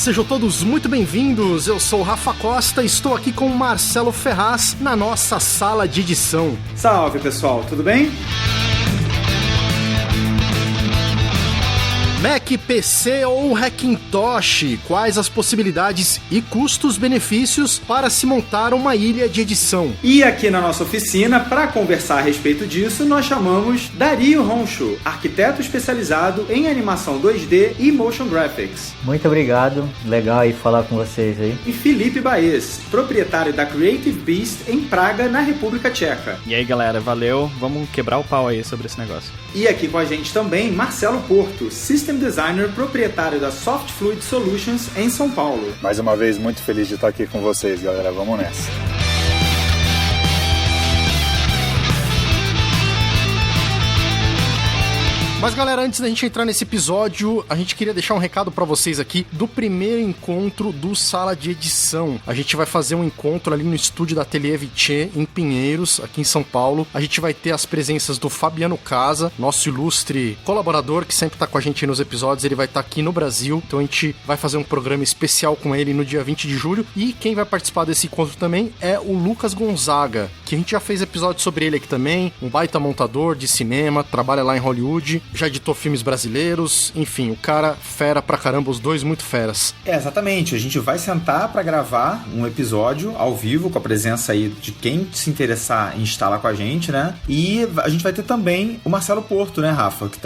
sejam todos muito bem-vindos. Eu sou o Rafa Costa e estou aqui com o Marcelo Ferraz na nossa sala de edição. Salve, pessoal, tudo bem? Mac, PC ou Hackintosh, quais as possibilidades e custos-benefícios para se montar uma ilha de edição? E aqui na nossa oficina, para conversar a respeito disso, nós chamamos Dario Roncho, arquiteto especializado em animação 2D e motion graphics. Muito obrigado, legal aí falar com vocês aí. E Felipe Baez, proprietário da Creative Beast em Praga, na República Tcheca. E aí, galera, valeu, vamos quebrar o pau aí sobre esse negócio. E aqui com a gente também, Marcelo Porto, System Designer, proprietário da Soft Fluid Solutions em São Paulo. Mais uma vez, muito feliz de estar aqui com vocês, galera. Vamos nessa. Mas galera, antes da gente entrar nesse episódio, a gente queria deixar um recado pra vocês aqui do primeiro encontro do Sala de Edição. A gente vai fazer um encontro ali no estúdio da Atelier Vitier, em Pinheiros, aqui em São Paulo. A gente vai ter as presenças do Fabiano Casa, nosso ilustre colaborador, que sempre tá com a gente aí nos episódios. Ele vai estar aqui no Brasil, então a gente vai fazer um programa especial com ele no dia 20 de julho. E quem vai participar desse encontro também é o Lucas Gonzaga, que a gente já fez episódio sobre ele aqui também, um baita montador de cinema, trabalha lá em Hollywood, já editou filmes brasileiros, enfim, o cara fera pra caramba, os dois muito feras. Exatamente, a gente vai sentar pra gravar um episódio ao vivo, com a presença aí de quem se interessar em estar lá com a gente, né? E a gente vai ter também o Marcelo Porto, né, Rafa? Que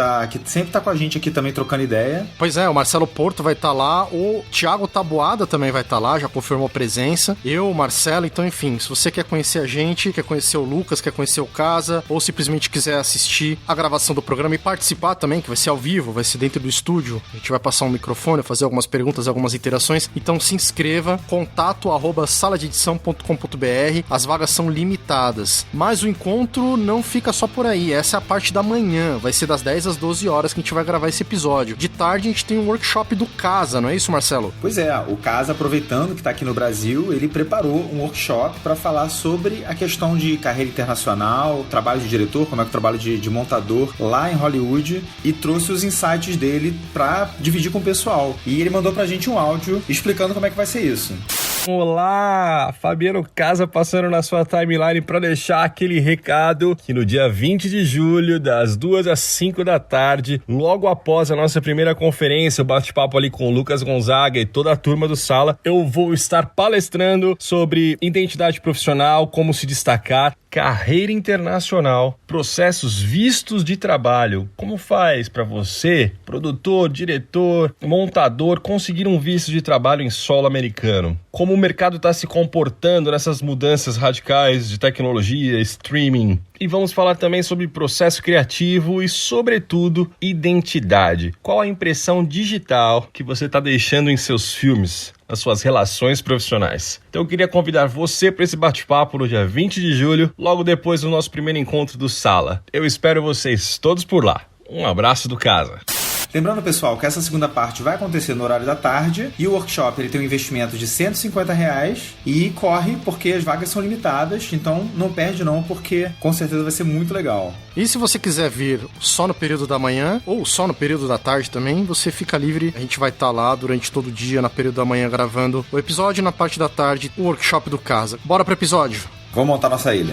sempre tá com a gente aqui também trocando ideia. Pois é, o Marcelo Porto vai estar lá, o Thiago Taboada também vai estar lá, já confirmou presença, eu, o Marcelo, então enfim, se você quer conhecer a gente, quer conhecer o Lucas, quer conhecer o Casa, ou simplesmente quiser assistir a gravação do programa e participar também, que vai ser ao vivo, vai ser dentro do estúdio, a gente vai passar um microfone, fazer algumas perguntas, algumas interações, então se inscreva, contato@saladeedição.com.br, as vagas são limitadas, mas o encontro não fica só por aí, essa é a parte da manhã, vai ser das 10 às 12 horas que a gente vai gravar esse episódio. De tarde a gente tem um workshop do Casa, não é isso, Marcelo? Pois é, o Casa, aproveitando que está aqui no Brasil, ele preparou um workshop para falar sobre a questão de carreira internacional, trabalho de diretor, como é que o trabalho de montador lá em Hollywood, e trouxe os insights dele para dividir com o pessoal. E ele mandou pra gente um áudio explicando como é que vai ser isso. Olá, Fabiano Casa passando na sua timeline para deixar aquele recado que no dia 20 de julho, das 2 às 5 da tarde, logo após a nossa primeira conferência, o bate-papo ali com o Lucas Gonzaga e toda a turma do Sala, eu vou estar palestrando sobre identidade profissional, como se destacar, carreira internacional, processos vistos de trabalho. Como faz para você, produtor, diretor, montador, conseguir um visto de trabalho em solo americano? Como o mercado está se comportando nessas mudanças radicais de tecnologia, streaming. E vamos falar também sobre processo criativo e, sobretudo, identidade. Qual a impressão digital que você está deixando em seus filmes, nas suas relações profissionais? Então eu queria convidar você para esse bate-papo no dia 20 de julho, logo depois do nosso primeiro encontro do Sala. Eu espero vocês todos por lá. Um abraço do Casa. Lembrando, pessoal, que essa segunda parte vai acontecer no horário da tarde e o workshop ele tem um investimento de R$150 e corre porque as vagas são limitadas, então não perde não, porque com certeza vai ser muito legal. E se você quiser vir só no período da manhã ou só no período da tarde também, você fica livre, a gente vai estar lá durante todo o dia, no período da manhã gravando o episódio, na parte da tarde o workshop do Casa. Bora pro episódio? Vamos montar nossa ilha.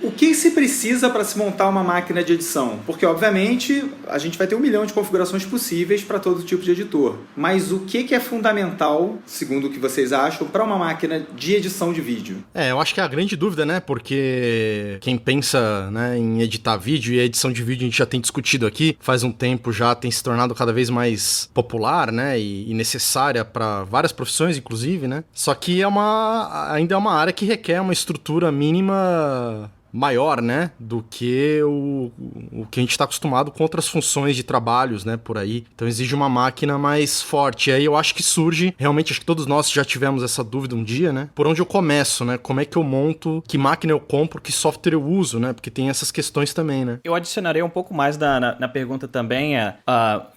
O que se precisa para se montar uma máquina de edição? Porque, obviamente, a gente vai ter 1 milhão de configurações possíveis para todo tipo de editor. Mas o que é fundamental, segundo o que vocês acham, para uma máquina de edição de vídeo? Eu acho que é a grande dúvida, né? Porque quem pensa, né, em editar vídeo, e a edição de vídeo a gente já tem discutido aqui, faz um tempo já tem se tornado cada vez mais popular, né? E necessária para várias profissões, inclusive, né? Só que ainda é uma área que requer uma estrutura mínima maior, né, do que o que a gente está acostumado com outras funções de trabalhos, né, por aí. Então exige uma máquina mais forte. E aí eu acho que surge, realmente, acho que todos nós já tivemos essa dúvida um dia, né, por onde eu começo, né, como é que eu monto, que máquina eu compro, que software eu uso, né, porque tem essas questões também, né. Eu adicionaria um pouco mais na pergunta também,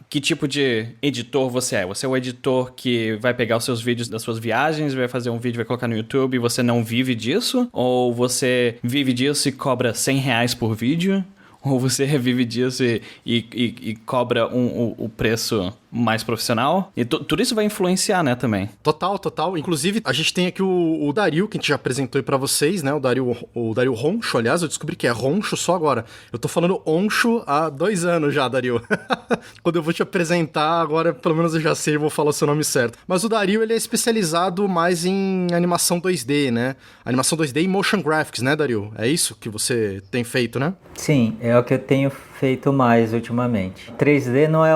que tipo de editor você é. Você é o editor que vai pegar os seus vídeos das suas viagens, vai fazer um vídeo, vai colocar no YouTube e você não vive disso? Ou você vive disso e cobra R$100 por vídeo? Ou você vive disso e cobra o preço mais profissional? E tudo isso vai influenciar, né, também. Total. Inclusive, a gente tem aqui o Dario, que a gente já apresentou aí pra vocês, né? O Dario Roncho, aliás, eu descobri que é Roncho só agora. Eu tô falando Oncho há 2 anos já, Dario. Quando eu vou te apresentar, agora pelo menos eu já sei, eu vou falar o seu nome certo. Mas o Dario, ele é especializado mais em animação 2D, né? Animação 2D e motion graphics, né, Dario? É isso que você tem feito, né? Sim, é o que eu tenho feito mais ultimamente. 3D não é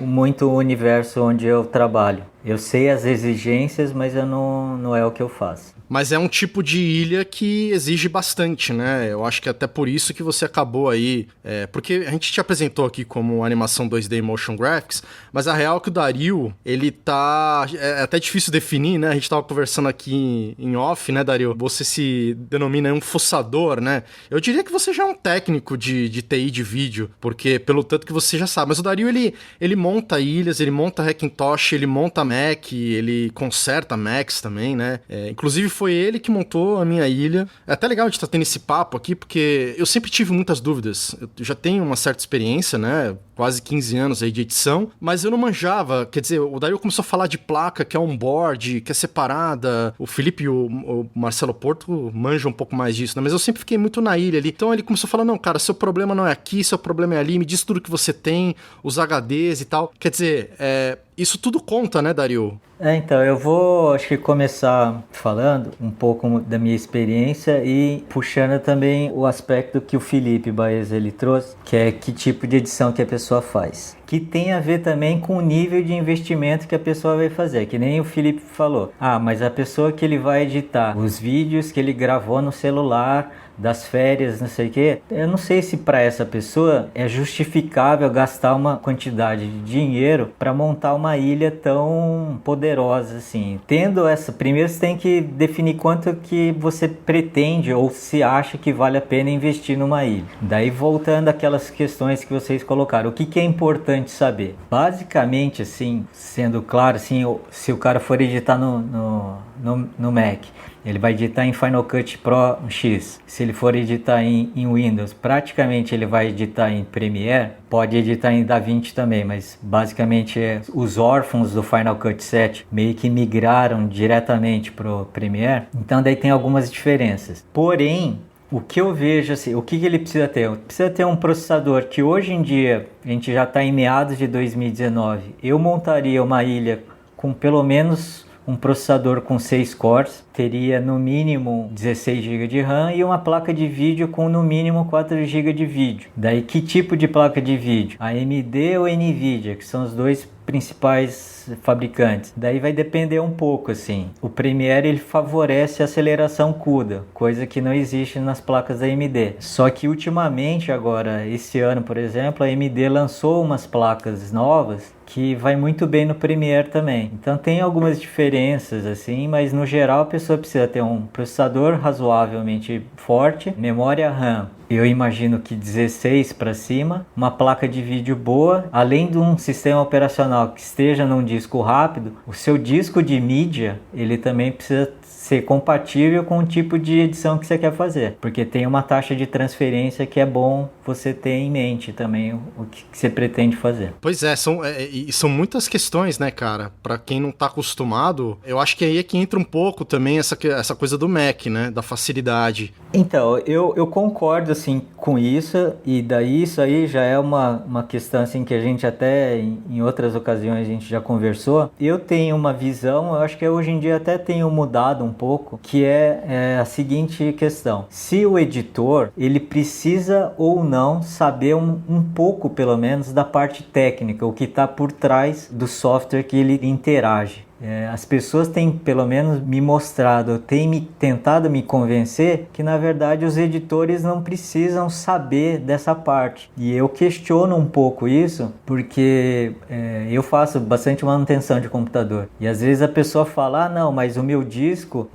muito o universo onde eu trabalho. Eu sei as exigências, mas não é o que eu faço. Mas é um tipo de ilha que exige bastante, né? Eu acho que até por isso que você acabou aí... porque a gente te apresentou aqui como animação 2D Motion Graphics, mas a real é que o Dario, ele tá... É até difícil definir, né? A gente tava conversando aqui em off, né, Dario? Você se denomina um fuçador, né? Eu diria que você já é um técnico de TI de vídeo, porque pelo tanto que você já sabe. Mas o Dario, ele monta ilhas, ele monta Hackintosh, ele monta Mac, ele conserta Macs também, né? Inclusive foi ele que montou a minha ilha. É até legal a gente estar tendo esse papo aqui, porque eu sempre tive muitas dúvidas. Eu já tenho uma certa experiência, né? Quase 15 anos aí de edição, mas eu não manjava. Quer dizer, o Dario começou a falar de placa que é on-board, que é separada. O Felipe e o Marcelo Porto manjam um pouco mais disso, né? Mas eu sempre fiquei muito na ilha ali. Então ele começou a falar, não, cara, seu problema não é aqui, seu problema é ali, me diz tudo que você tem, os HDs e tal. Quer dizer, isso tudo conta, né, Dario? Então, eu vou, acho que começar falando um pouco da minha experiência e puxando também o aspecto que o Felipe Baez ele trouxe, que é que tipo de edição que a pessoa faz. Que tem a ver também com o nível de investimento que a pessoa vai fazer, que nem o Felipe falou. Mas a pessoa que ele vai editar os vídeos que ele gravou no celular, das férias, não sei o que, eu não sei se para essa pessoa é justificável gastar uma quantidade de dinheiro para montar uma ilha tão poderosa assim. Tendo essa, primeiro você tem que definir quanto que você pretende ou se acha que vale a pena investir numa ilha. Daí voltando àquelas questões que vocês colocaram, o que é importante saber? Basicamente assim, sendo claro, assim, se o cara for editar no Mac, ele vai editar em Final Cut Pro X. Se ele for editar em Windows, praticamente ele vai editar em Premiere. Pode editar em DaVinci também, mas basicamente os órfãos do Final Cut 7 meio que migraram diretamente pro Premiere. Então daí tem algumas diferenças. Porém, o que eu vejo assim, o que ele precisa ter? Precisa ter um processador que hoje em dia, a gente já está em meados de 2019, eu montaria uma ilha com pelo menos um processador com 6 cores, teria no mínimo 16 GB de RAM e uma placa de vídeo com no mínimo 4 GB de vídeo. Daí que tipo de placa de vídeo? AMD ou Nvidia, que são os dois principais fabricantes. Daí vai depender um pouco assim. O Premiere ele favorece a aceleração CUDA, coisa que não existe nas placas da AMD. Só que ultimamente agora, esse ano por exemplo, a AMD lançou umas placas novas que vai muito bem no Premiere também. Então tem algumas diferenças assim, mas no geral a pessoa precisa ter um processador razoavelmente forte, memória RAM, eu imagino que 16 para cima, uma placa de vídeo boa, além de um sistema operacional que esteja num disco rápido, o seu disco de mídia, ele também precisa ser compatível com o tipo de edição que você quer fazer, porque tem uma taxa de transferência que é bom você ter em mente também o que você pretende fazer. Pois é, são muitas questões, né, cara? Pra quem não tá acostumado, eu acho que aí é que entra um pouco também essa coisa do Mac, né, da facilidade. Então, eu concordo, assim, com isso, e daí isso aí já é uma questão, assim, que a gente até, em outras ocasiões, a gente já conversou. Eu tenho uma visão, eu acho que hoje em dia até tenho mudado um pouco, que é a seguinte questão. Se o editor, ele precisa ou não saber um pouco, pelo menos, da parte técnica, o que está por trás do software que ele interage. As pessoas têm pelo menos me mostrado, têm tentado me convencer que na verdade os editores não precisam saber dessa parte, e eu questiono um pouco isso porque eu faço bastante manutenção de computador e às vezes a pessoa fala, não, mas o meu disco,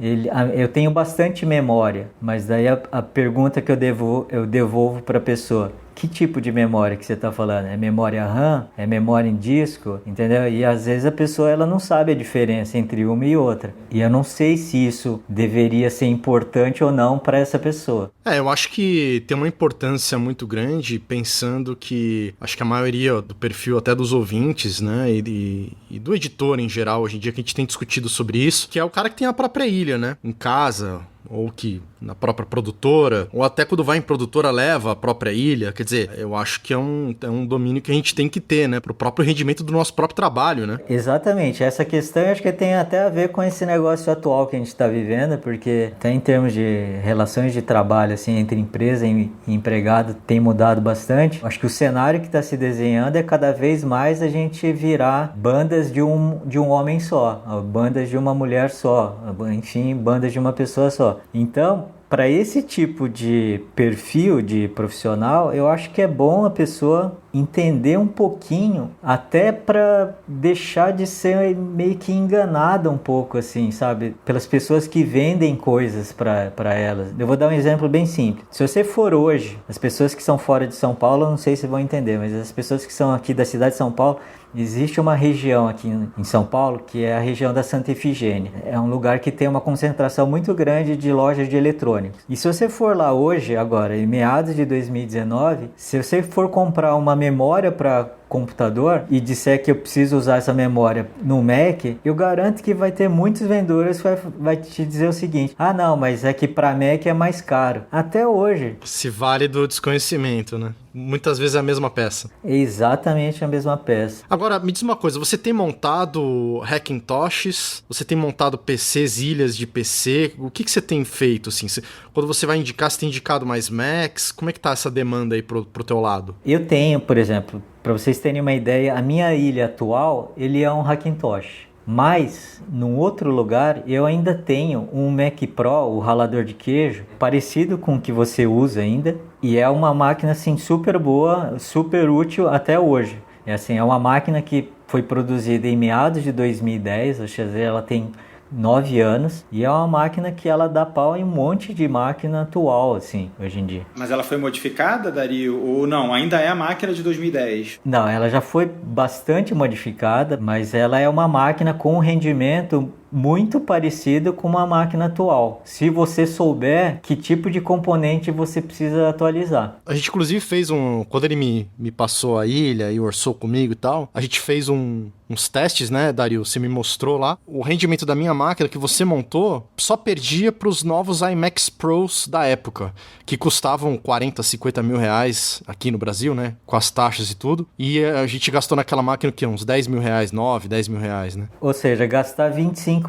eu tenho bastante memória, mas daí a pergunta que eu devolvo para a pessoa, que tipo de memória que você está falando? É memória RAM? É memória em disco? Entendeu? E às vezes a pessoa ela não sabe a diferença entre uma e outra. E eu não sei se isso deveria ser importante ou não para essa pessoa. Eu acho que tem uma importância muito grande, pensando que acho que a maioria do perfil até dos ouvintes, né, e do editor em geral, hoje em dia que a gente tem discutido sobre isso, que é o cara que tem a própria ilha, né, em casa, ou que na própria produtora, ou até quando vai em produtora leva a própria ilha. Quer dizer, eu acho que é um domínio que a gente tem que ter, né, pro próprio rendimento do nosso próprio trabalho, né? Exatamente, essa questão eu acho que tem até a ver com esse negócio atual que a gente está vivendo, porque até em termos de relações de trabalho, assim, entre empresa e empregado, tem mudado bastante. Acho que o cenário que está se desenhando é cada vez mais a gente virar bandas de um homem só, bandas de uma mulher só, enfim, bandas de uma pessoa só. Então, para esse tipo de perfil de profissional, eu acho que é bom a pessoa entender um pouquinho, até para deixar de ser meio que enganada um pouco, assim, sabe? Pelas pessoas que vendem coisas para elas. Eu vou dar um exemplo bem simples. Se você for hoje, as pessoas que são fora de São Paulo, eu não sei se vão entender, mas as pessoas que são aqui da cidade de São Paulo, existe uma região aqui em São Paulo que é a região da Santa Efigênia. É um lugar que tem uma concentração muito grande de lojas de eletrônicos. E se você for lá hoje, agora, em meados de 2019, se você for comprar uma memória para computador e disser que eu preciso usar essa memória no Mac, eu garanto que vai ter muitos vendedores que vai te dizer o seguinte: ah não, mas é que para Mac é mais caro. Até hoje. Se vale do desconhecimento, né? Muitas vezes é a mesma peça. Exatamente a mesma peça. Agora, me diz uma coisa, você tem montado Hackintoshes? Você tem montado PCs, ilhas de PC? O que você tem feito, assim? Quando você vai indicar, você tem indicado mais Macs? Como é que tá essa demanda aí pro teu lado? Eu tenho, por exemplo, para vocês terem uma ideia, a minha ilha atual, ele é um Hackintosh. Mas, num outro lugar, eu ainda tenho um Mac Pro, o ralador de queijo, parecido com o que você usa ainda. E é uma máquina, assim, super boa, super útil até hoje. É uma máquina que foi produzida em meados de 2010, ou seja, ela tem 9 anos, e é uma máquina que ela dá pau em um monte de máquina atual, assim, hoje em dia. Mas ela foi modificada, Dario? Ou não? Ainda é a máquina de 2010? Não, ela já foi bastante modificada, mas ela é uma máquina com um rendimento muito parecido com uma máquina atual, se você souber que tipo de componente você precisa atualizar. A gente inclusive fez quando ele me passou a ilha e orçou comigo e tal, a gente fez uns testes, né, Dario? Você me mostrou lá. O rendimento da minha máquina que você montou só perdia para os novos iMacs Pros da época, que custavam 40, 50 mil reais aqui no Brasil, né, com as taxas e tudo. E a gente gastou naquela máquina o quê? Uns 10 mil reais, 9, 10 mil reais, né? Ou seja, gastar 25%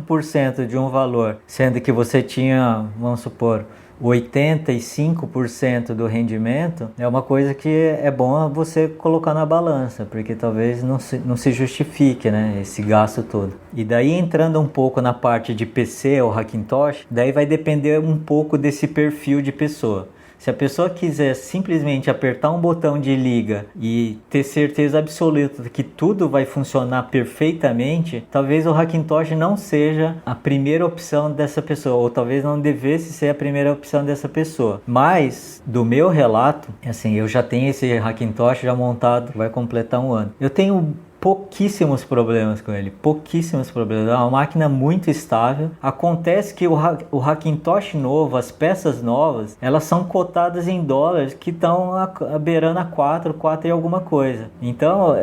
de um valor, sendo que você tinha, vamos supor, 85% do rendimento, é uma coisa que é bom você colocar na balança, porque talvez não se justifique, né, esse gasto todo. E daí, entrando um pouco na parte de PC ou Hackintosh, daí vai depender um pouco desse perfil de pessoa. Se a pessoa quiser simplesmente apertar um botão de liga e ter certeza absoluta que tudo vai funcionar perfeitamente, talvez o Hackintosh não seja a primeira opção dessa pessoa, ou talvez não devesse ser a primeira opção dessa pessoa. Mas, do meu relato, assim, eu já tenho esse Hackintosh já montado, vai completar um ano. Eu tenho pouquíssimos problemas com ele, pouquíssimos problemas. É uma máquina muito estável. Acontece que o Hackintosh novo, as peças novas, elas são cotadas em dólares que estão beirando a 4 e alguma coisa. Então,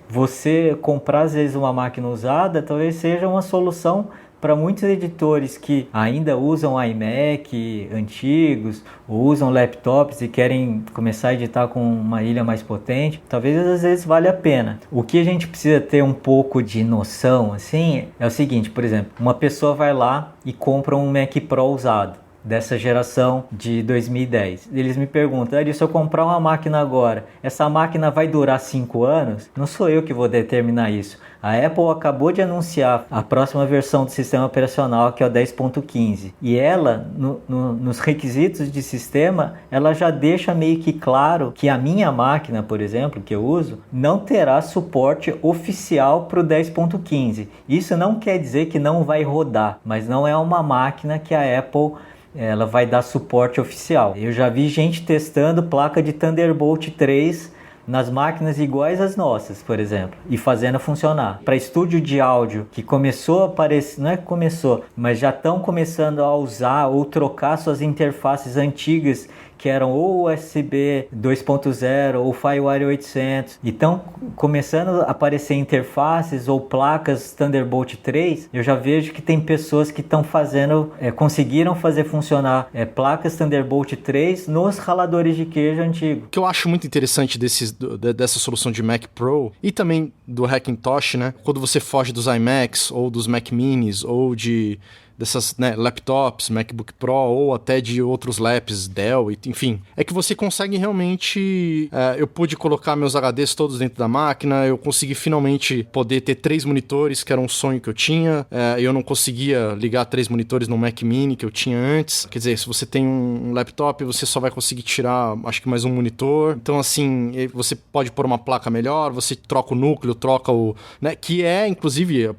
você comprar às vezes uma máquina usada, talvez seja uma solução para muitos editores que ainda usam iMac antigos ou usam laptops e querem começar a editar com uma ilha mais potente, talvez às vezes vale a pena. O que a gente precisa ter um pouco de noção assim é o seguinte: por exemplo, uma pessoa vai lá e compra um Mac Pro usado dessa geração de 2010. Eles me perguntam: se eu comprar uma máquina agora, essa máquina vai durar 5 anos? Não sou eu que vou determinar isso. A Apple acabou de anunciar a próxima versão do sistema operacional, que é o 10.15. E ela, nos requisitos de sistema, ela já deixa meio que claro que a minha máquina, por exemplo, que eu uso, não terá suporte oficial para o 10.15. Isso não quer dizer que não vai rodar, mas não é uma máquina que a Apple ela vai dar suporte oficial. Eu já vi gente testando placa de Thunderbolt 3 nas máquinas iguais às nossas, por exemplo, e fazendo funcionar. Para estúdio de áudio que começou a aparecer, não é que começou, mas já estão começando a usar ou trocar suas interfaces antigas que eram ou USB 2.0 ou FireWire 800. Então, começando a aparecer interfaces ou placas Thunderbolt 3, eu já vejo que tem pessoas que estão fazendo, conseguiram fazer funcionar placas Thunderbolt 3 nos raladores de queijo antigo. O que eu acho muito interessante dessa solução de Mac Pro e também do Hackintosh, né? Quando você foge dos iMacs ou dos Mac Minis ou dessas, né, laptops, MacBook Pro ou até de outros laps, Dell, enfim, é que você consegue realmente... eu pude colocar meus HDs todos dentro da máquina, eu consegui finalmente poder ter 3 monitores, que era um sonho que eu tinha, eu não conseguia ligar 3 monitores no Mac Mini que eu tinha antes. Quer dizer, se você tem um laptop, você só vai conseguir tirar, acho que mais um monitor. Então, assim, você pode pôr uma placa melhor, você troca o núcleo, troca o... né, que é, inclusive,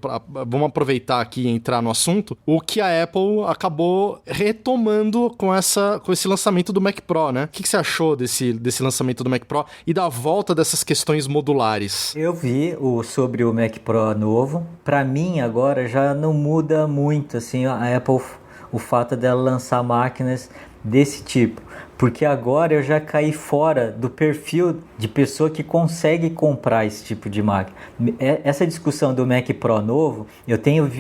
vamos aproveitar aqui e entrar no assunto, o que a Apple acabou retomando com esse lançamento do Mac Pro, né? O que você achou desse lançamento do Mac Pro e da volta dessas questões modulares? Eu vi sobre o Mac Pro novo. Para mim, agora, já não muda muito, assim, a Apple, o fato dela lançar máquinas desse tipo. Porque agora eu já caí fora do perfil de pessoa que consegue comprar esse tipo de máquina. Essa discussão do Mac Pro novo, eu tenho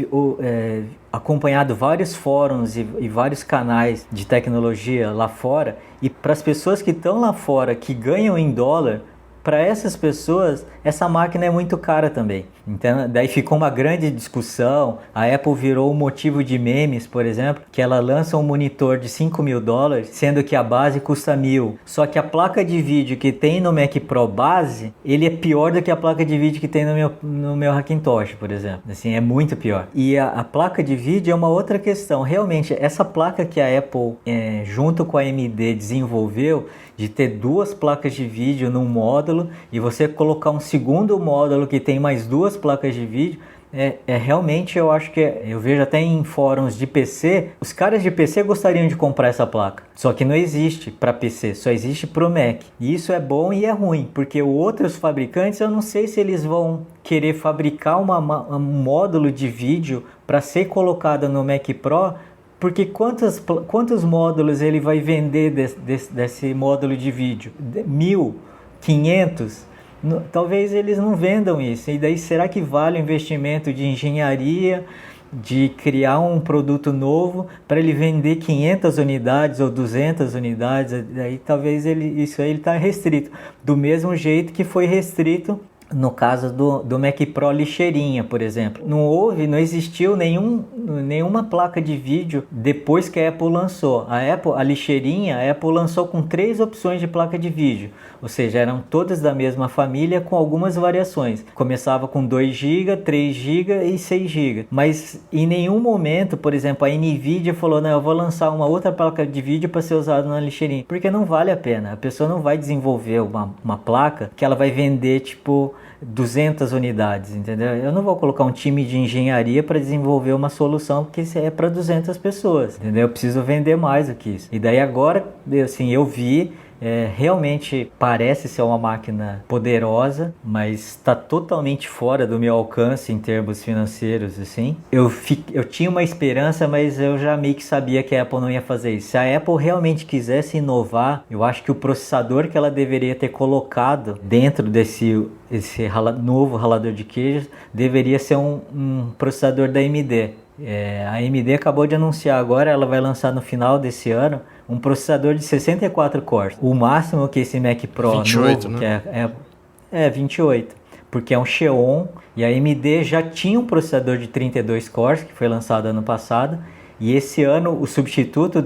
acompanhado vários fóruns e vários canais de tecnologia lá fora, e para as pessoas que estão lá fora, que ganham em dólar, para essas pessoas, essa máquina é muito cara também. Então, daí ficou uma grande discussão. A Apple virou um motivo de memes, por exemplo, que ela lança um monitor de $5.000, sendo que a base custa $1.000. Só que a placa de vídeo que tem no Mac Pro base, ele é pior do que a placa de vídeo que tem no meu Hackintosh, por exemplo. Assim, é muito pior. E a placa de vídeo é uma outra questão. Realmente, essa placa que a Apple, junto com a AMD, desenvolveu, de ter 2 placas de vídeo num módulo e você colocar um segundo módulo que tem mais 2 placas de vídeo, realmente, eu acho que eu vejo até em fóruns de PC, os caras de PC gostariam de comprar essa placa, só que não existe para PC, só existe para o Mac. E isso é bom e é ruim, porque outros fabricantes, eu não sei se eles vão querer fabricar um módulo de vídeo para ser colocado no Mac Pro, porque quantos módulos ele vai vender desse módulo de vídeo? 1.000? 500? Talvez eles não vendam isso. E daí, será que vale o investimento de engenharia, de criar um produto novo para ele vender 500 unidades ou 200 unidades? Daí talvez isso aí está restrito. Do mesmo jeito que foi restrito no caso do Mac Pro lixeirinha, por exemplo. Não existiu nenhuma placa de vídeo depois que a Apple lançou. A lixeirinha, a Apple lançou com 3 opções de placa de vídeo. Ou seja, eram todas da mesma família com algumas variações. Começava com 2 GB, 3 GB e 6 GB. Mas em nenhum momento, por exemplo, a NVIDIA falou, não, eu vou lançar uma outra placa de vídeo para ser usada na lixeirinha. Porque não vale a pena. A pessoa não vai desenvolver uma placa que ela vai vender, tipo, 200 unidades, entendeu? Eu não vou colocar um time de engenharia para desenvolver uma solução porque isso é para 200 pessoas, entendeu? Eu preciso vender mais do que isso. E daí agora, assim, eu vi, realmente parece ser uma máquina poderosa, mas está totalmente fora do meu alcance em termos financeiros, assim. Eu tinha uma esperança, mas eu já meio que sabia que a Apple não ia fazer isso. Se a Apple realmente quisesse inovar, eu acho que o processador que ela deveria ter colocado dentro desse novo ralador de queijos deveria ser um processador da AMD. A AMD acabou de anunciar agora, ela vai lançar no final desse ano um processador de 64 cores. O máximo que esse Mac Pro 28, novo, né? que é 28, porque é um Xeon, e a AMD já tinha um processador de 32 cores, que foi lançado ano passado, e esse ano o substituto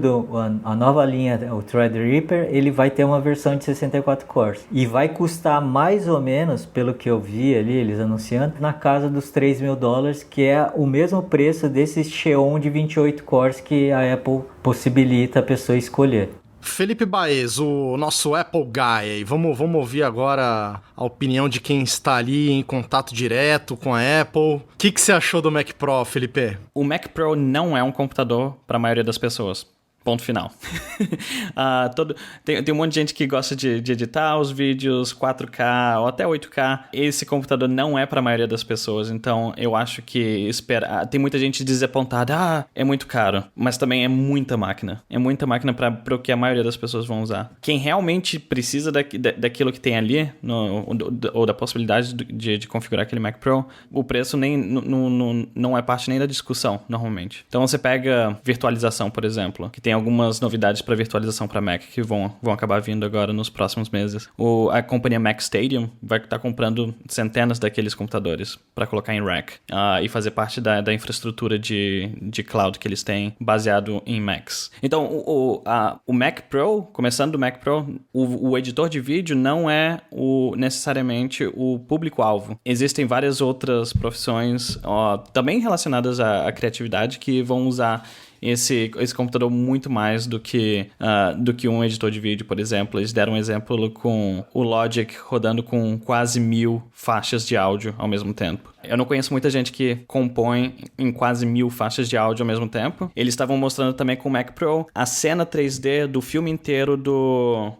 a nova linha, o Threadripper, ele vai ter uma versão de 64 cores. E vai custar mais ou menos, pelo que eu vi ali, eles anunciando, na casa dos $3.000, que é o mesmo preço desse Xeon de 28 cores que a Apple possibilita a pessoa escolher. Felipe Baez, o nosso Apple Guy, vamos ouvir agora a opinião de quem está ali em contato direto com a Apple. O que você achou do Mac Pro, Felipe? O Mac Pro não é um computador para a maioria das pessoas. Ponto final. Tem um monte de gente que gosta de editar os vídeos 4K ou até 8K. Esse computador não é para a maioria das pessoas, então eu acho que tem muita gente desapontada. É muito caro, mas também é muita máquina. É muita máquina para o que a maioria das pessoas vão usar. Quem realmente precisa daquilo que tem ali, ou da possibilidade de configurar aquele Mac Pro, o preço não é parte nem da discussão, normalmente. Então você pega virtualização, por exemplo, que tem algumas novidades para virtualização para Mac que vão acabar vindo agora nos próximos meses. A companhia Mac Stadium vai estar comprando centenas daqueles computadores para colocar em rack e fazer parte da infraestrutura de cloud que eles têm baseado em Macs. Então, o Mac Pro, começando do Mac Pro, o editor de vídeo não é necessariamente o público-alvo. Existem várias outras profissões também relacionadas à criatividade que vão usar esse computador muito mais do que um editor de vídeo, por exemplo. Eles deram um exemplo com o Logic rodando com quase 1000 faixas de áudio ao mesmo tempo. Eu não conheço muita gente que compõe em quase 1000 faixas de áudio ao mesmo tempo. Eles estavam mostrando também com o Mac Pro a cena 3D do filme inteiro do...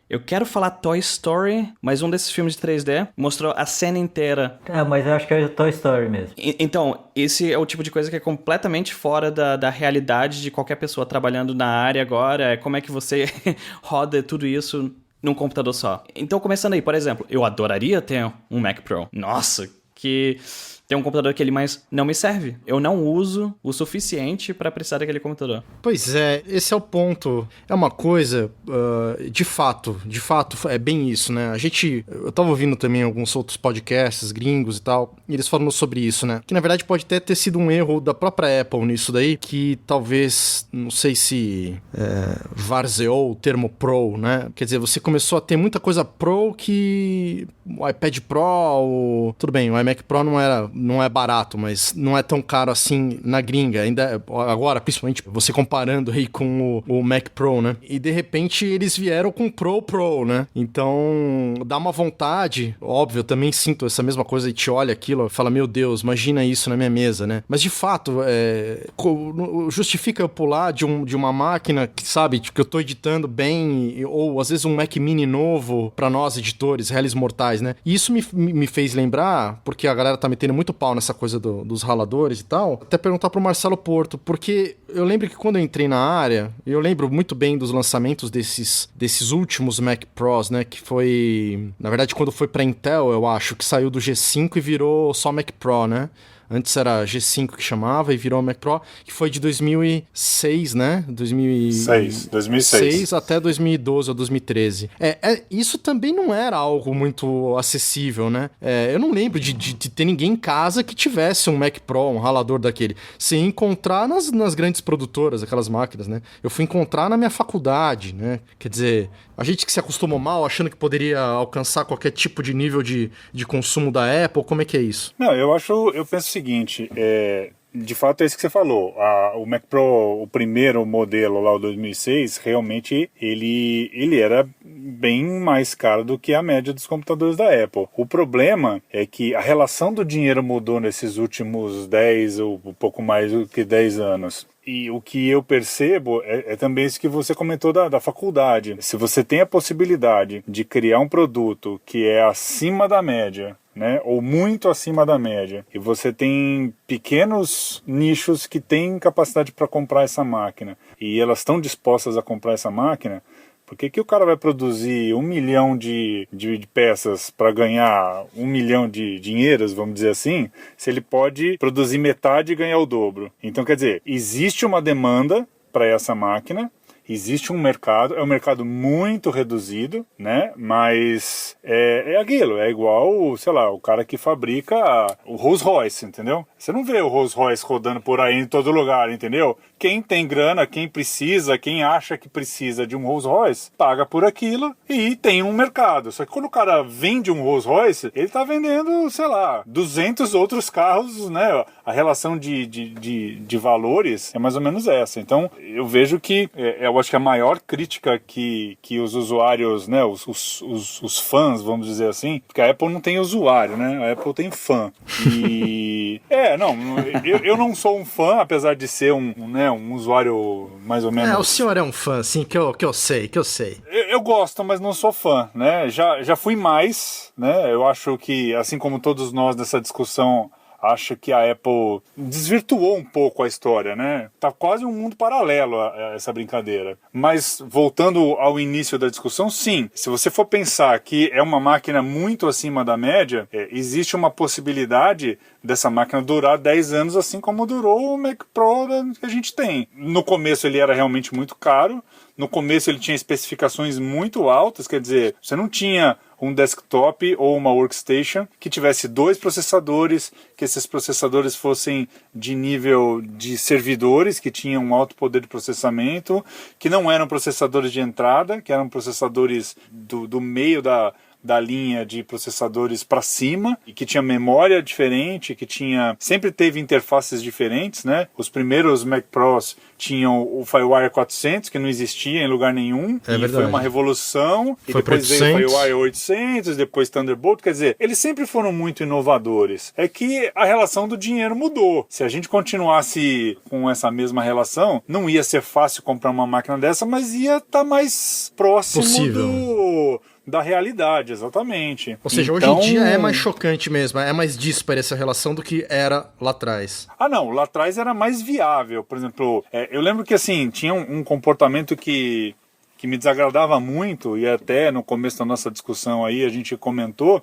Eu quero falar Toy Story, mas um desses filmes de 3D mostrou a cena inteira. Mas eu acho que é Toy Story mesmo. Então, esse é o tipo de coisa que é completamente fora da realidade de qualquer pessoa trabalhando na área agora. Como é que você roda tudo isso num computador só? Então, começando aí, por exemplo, eu adoraria ter um Mac Pro. Nossa, que... Tem um computador que ele mais não me serve. Eu não uso o suficiente para precisar daquele computador. Pois é, esse é o ponto. É uma coisa, de fato, é bem isso, né? Eu tava ouvindo também alguns outros podcasts gringos e tal, e eles falando sobre isso, né? Que na verdade pode até ter sido um erro da própria Apple nisso daí, que talvez, não sei se varzeou o termo Pro, né? Quer dizer, você começou a ter muita coisa Pro que o iPad Pro, tudo bem, o iMac Pro não é barato, mas não é tão caro assim na gringa. Ainda agora, principalmente você comparando aí com o Mac Pro, né? E de repente eles vieram com Pro, né? Então dá uma vontade, óbvio, eu também sinto essa mesma coisa e te olha aquilo, fala, meu Deus, imagina isso na minha mesa, né? Mas de fato, justifica eu pular de uma máquina que, sabe, que eu tô editando bem, ou às vezes um Mac Mini novo pra nós editores, réis mortais, né? E isso me fez lembrar, porque a galera tá metendo muito pau nessa coisa dos raladores e tal, até perguntar pro Marcelo Porto, porque eu lembro que quando eu entrei na área, eu lembro muito bem dos lançamentos desses últimos Mac Pros, né, que foi, na verdade, quando foi pra Intel, eu acho, que saiu do G5 e virou só Mac Pro, né? Antes era G5 que chamava e virou Mac Pro, que foi de 2006, né? 2006 até 2012 ou 2013. Isso também não era algo muito acessível, né? Eu não lembro de ter ninguém em casa que tivesse um Mac Pro, um ralador daquele. Você ia encontrar nas grandes produtoras, aquelas máquinas, né? Eu fui encontrar na minha faculdade, né? Quer dizer, a gente que se acostumou mal, achando que poderia alcançar qualquer tipo de nível de consumo da Apple, como é que é isso? Não, eu penso o seguinte, de fato é isso que você falou, o Mac Pro, o primeiro modelo lá, o 2006, realmente ele era bem mais caro do que a média dos computadores da Apple. O problema é que a relação do dinheiro mudou nesses últimos 10 ou um pouco mais do que 10 anos. E o que eu percebo é também isso que você comentou da faculdade. Se você tem a possibilidade de criar um produto que é acima da média, né, ou muito acima da média, e você tem pequenos nichos que têm capacidade para comprar essa máquina, e elas estão dispostas a comprar essa máquina, por que o cara vai produzir 1 milhão de peças para ganhar 1 milhão de dinheiros, vamos dizer assim, se ele pode produzir metade e ganhar o dobro? Então, quer dizer, existe uma demanda para essa máquina, existe um mercado, é um mercado muito reduzido, né? Mas é aquilo, é igual, sei lá, o cara que fabrica o Rolls Royce, entendeu? Você não vê o Rolls Royce rodando por aí em todo lugar, entendeu? Quem tem grana, quem precisa, quem acha que precisa de um Rolls Royce, paga por aquilo e tem um mercado. Só que quando o cara vende um Rolls Royce, ele tá vendendo, sei lá, 200 outros carros, né? A relação de valores é mais ou menos essa. Então, eu vejo que é eu acho que a maior crítica que os usuários, né, os fãs, vamos dizer assim, porque a Apple não tem usuário, né, a Apple tem fã. E... eu não sou um fã, apesar de ser um usuário mais ou menos... o senhor é um fã, sim, que eu sei. Eu gosto, mas não sou fã, né, já fui mais, né, eu acho que, assim como todos nós nessa discussão, acho que a Apple desvirtuou um pouco a história, né? Tá quase um mundo paralelo a essa brincadeira. Mas, voltando ao início da discussão, sim. Se você for pensar que é uma máquina muito acima da média, existe uma possibilidade dessa máquina durar 10 anos, assim como durou o Mac Pro que a gente tem. No começo ele era realmente muito caro. No começo ele tinha especificações muito altas, quer dizer, você não tinha um desktop ou uma workstation que tivesse 2 processadores, que esses processadores fossem de nível de servidores, que tinham um alto poder de processamento, que não eram processadores de entrada, que eram processadores do meio da linha de processadores para cima, e que tinha memória diferente, que sempre teve interfaces diferentes, né? Os primeiros Mac Pros tinham o FireWire 400, que não existia em lugar nenhum, e verdade. Foi uma revolução, e depois veio o FireWire 800, depois Thunderbolt, quer dizer, eles sempre foram muito inovadores. É que a relação do dinheiro mudou. Se a gente continuasse com essa mesma relação, não ia ser fácil comprar uma máquina dessa, mas ia estar mais próximo da realidade, exatamente. Ou seja, hoje em dia é mais chocante mesmo, é mais dispara essa relação do que era lá atrás. Não, lá atrás era mais viável. Por exemplo, eu lembro que assim, tinha um comportamento que me desagradava muito, e até no começo da nossa discussão aí a gente comentou,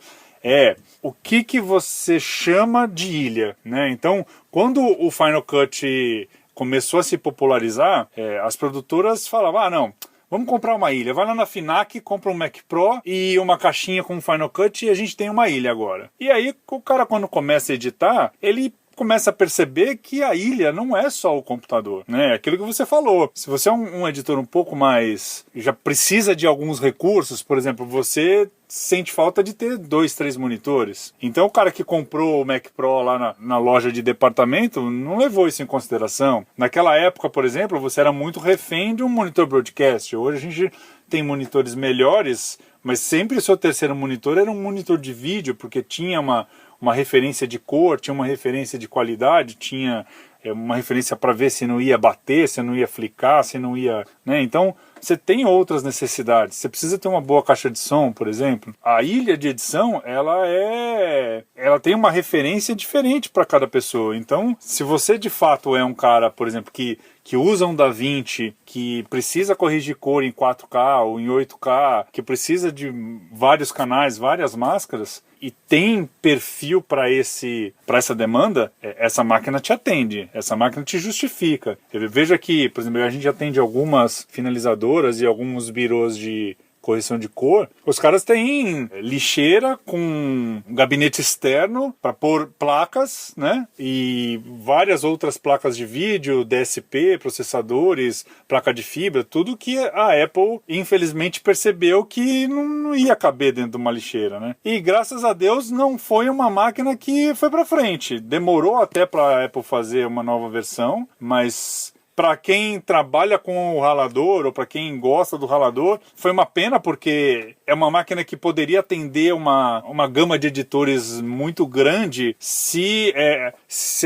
o que você chama de ilha, né? Então, quando o Final Cut começou a se popularizar, as produtoras falavam, vamos comprar uma ilha. Vai lá na Finac, compra um Mac Pro e uma caixinha com Final Cut e a gente tem uma ilha agora. E aí o cara, quando começa a editar, ele começa a perceber que a ilha não é só o computador, né? Aquilo que você falou. Se você é um editor um pouco mais... já precisa de alguns recursos, por exemplo, você sente falta de ter 2, 3 monitores. Então o cara que comprou o Mac Pro lá na loja de departamento não levou isso em consideração. Naquela época, por exemplo, você era muito refém de um monitor broadcast. Hoje a gente tem monitores melhores, mas sempre o seu terceiro monitor era um monitor de vídeo, porque tinha uma referência de cor, tinha uma referência de qualidade, tinha uma referência para ver se não ia bater, se não ia flicar, se não ia... né? Então, você tem outras necessidades. Você precisa ter uma boa caixa de som, por exemplo. A ilha de edição, ela tem uma referência diferente para cada pessoa. Então, se você de fato é um cara, por exemplo, que usa um DaVinci, que precisa corrigir cor em 4K ou em 8K, que precisa de vários canais, várias máscaras, e tem perfil para essa demanda, essa máquina te atende, essa máquina te justifica. Eu vejo aqui, por exemplo, a gente atende algumas finalizadoras e alguns birôs de correção de cor, os caras têm lixeira com gabinete externo para pôr placas, né? E várias outras placas de vídeo, DSP, processadores, placa de fibra, tudo que a Apple infelizmente percebeu que não ia caber dentro de uma lixeira, né? E graças a Deus não foi uma máquina que foi para frente. Demorou até para a Apple fazer uma nova versão, mas para quem trabalha com o ralador ou para quem gosta do ralador, foi uma pena, porque é uma máquina que poderia atender uma gama de editores muito grande se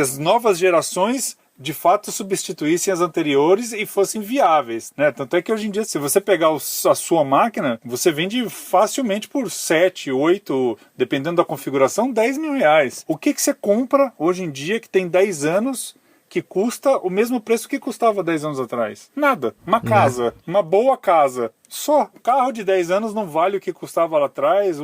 as novas gerações de fato substituíssem as anteriores e fossem viáveis, né? Tanto é que hoje em dia, se você pegar a sua máquina, você vende facilmente por 7, 8, dependendo da configuração, 10 mil reais. O que você compra hoje em dia que tem 10 anos que custa o mesmo preço que custava 10 anos atrás? Nada. Uma casa, uma boa casa. Só. Carro de 10 anos não vale o que custava lá atrás,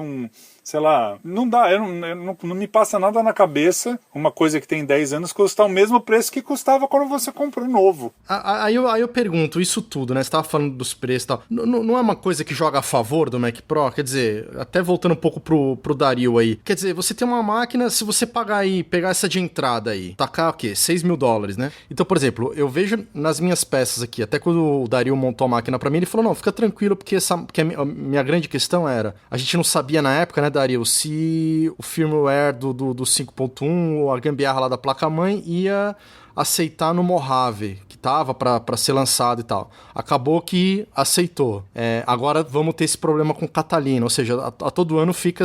sei lá, não dá, não me passa nada na cabeça uma coisa que tem 10 anos custar o mesmo preço que custava quando você comprou novo. Aí eu pergunto, isso tudo, né? Você tava falando dos preços e tal. Não é uma coisa que joga a favor do Mac Pro? Quer dizer, até voltando um pouco pro Dario aí. Quer dizer, você tem uma máquina, se você pagar aí, pegar essa de entrada aí, tacar o quê? $6 mil, né? Então, por exemplo, eu vejo nas minhas peças aqui, até quando o Dario montou a máquina pra mim, ele falou, não, fica tranquilo, tranquilo, porque a minha grande questão era, a gente não sabia na época, né, Dario, se o firmware do 5.1 ou a gambiarra lá da placa-mãe ia aceitar no Mojave, que tava pra ser lançado e tal. Acabou que aceitou. Agora vamos ter esse problema com Catalina, ou seja, a todo ano fica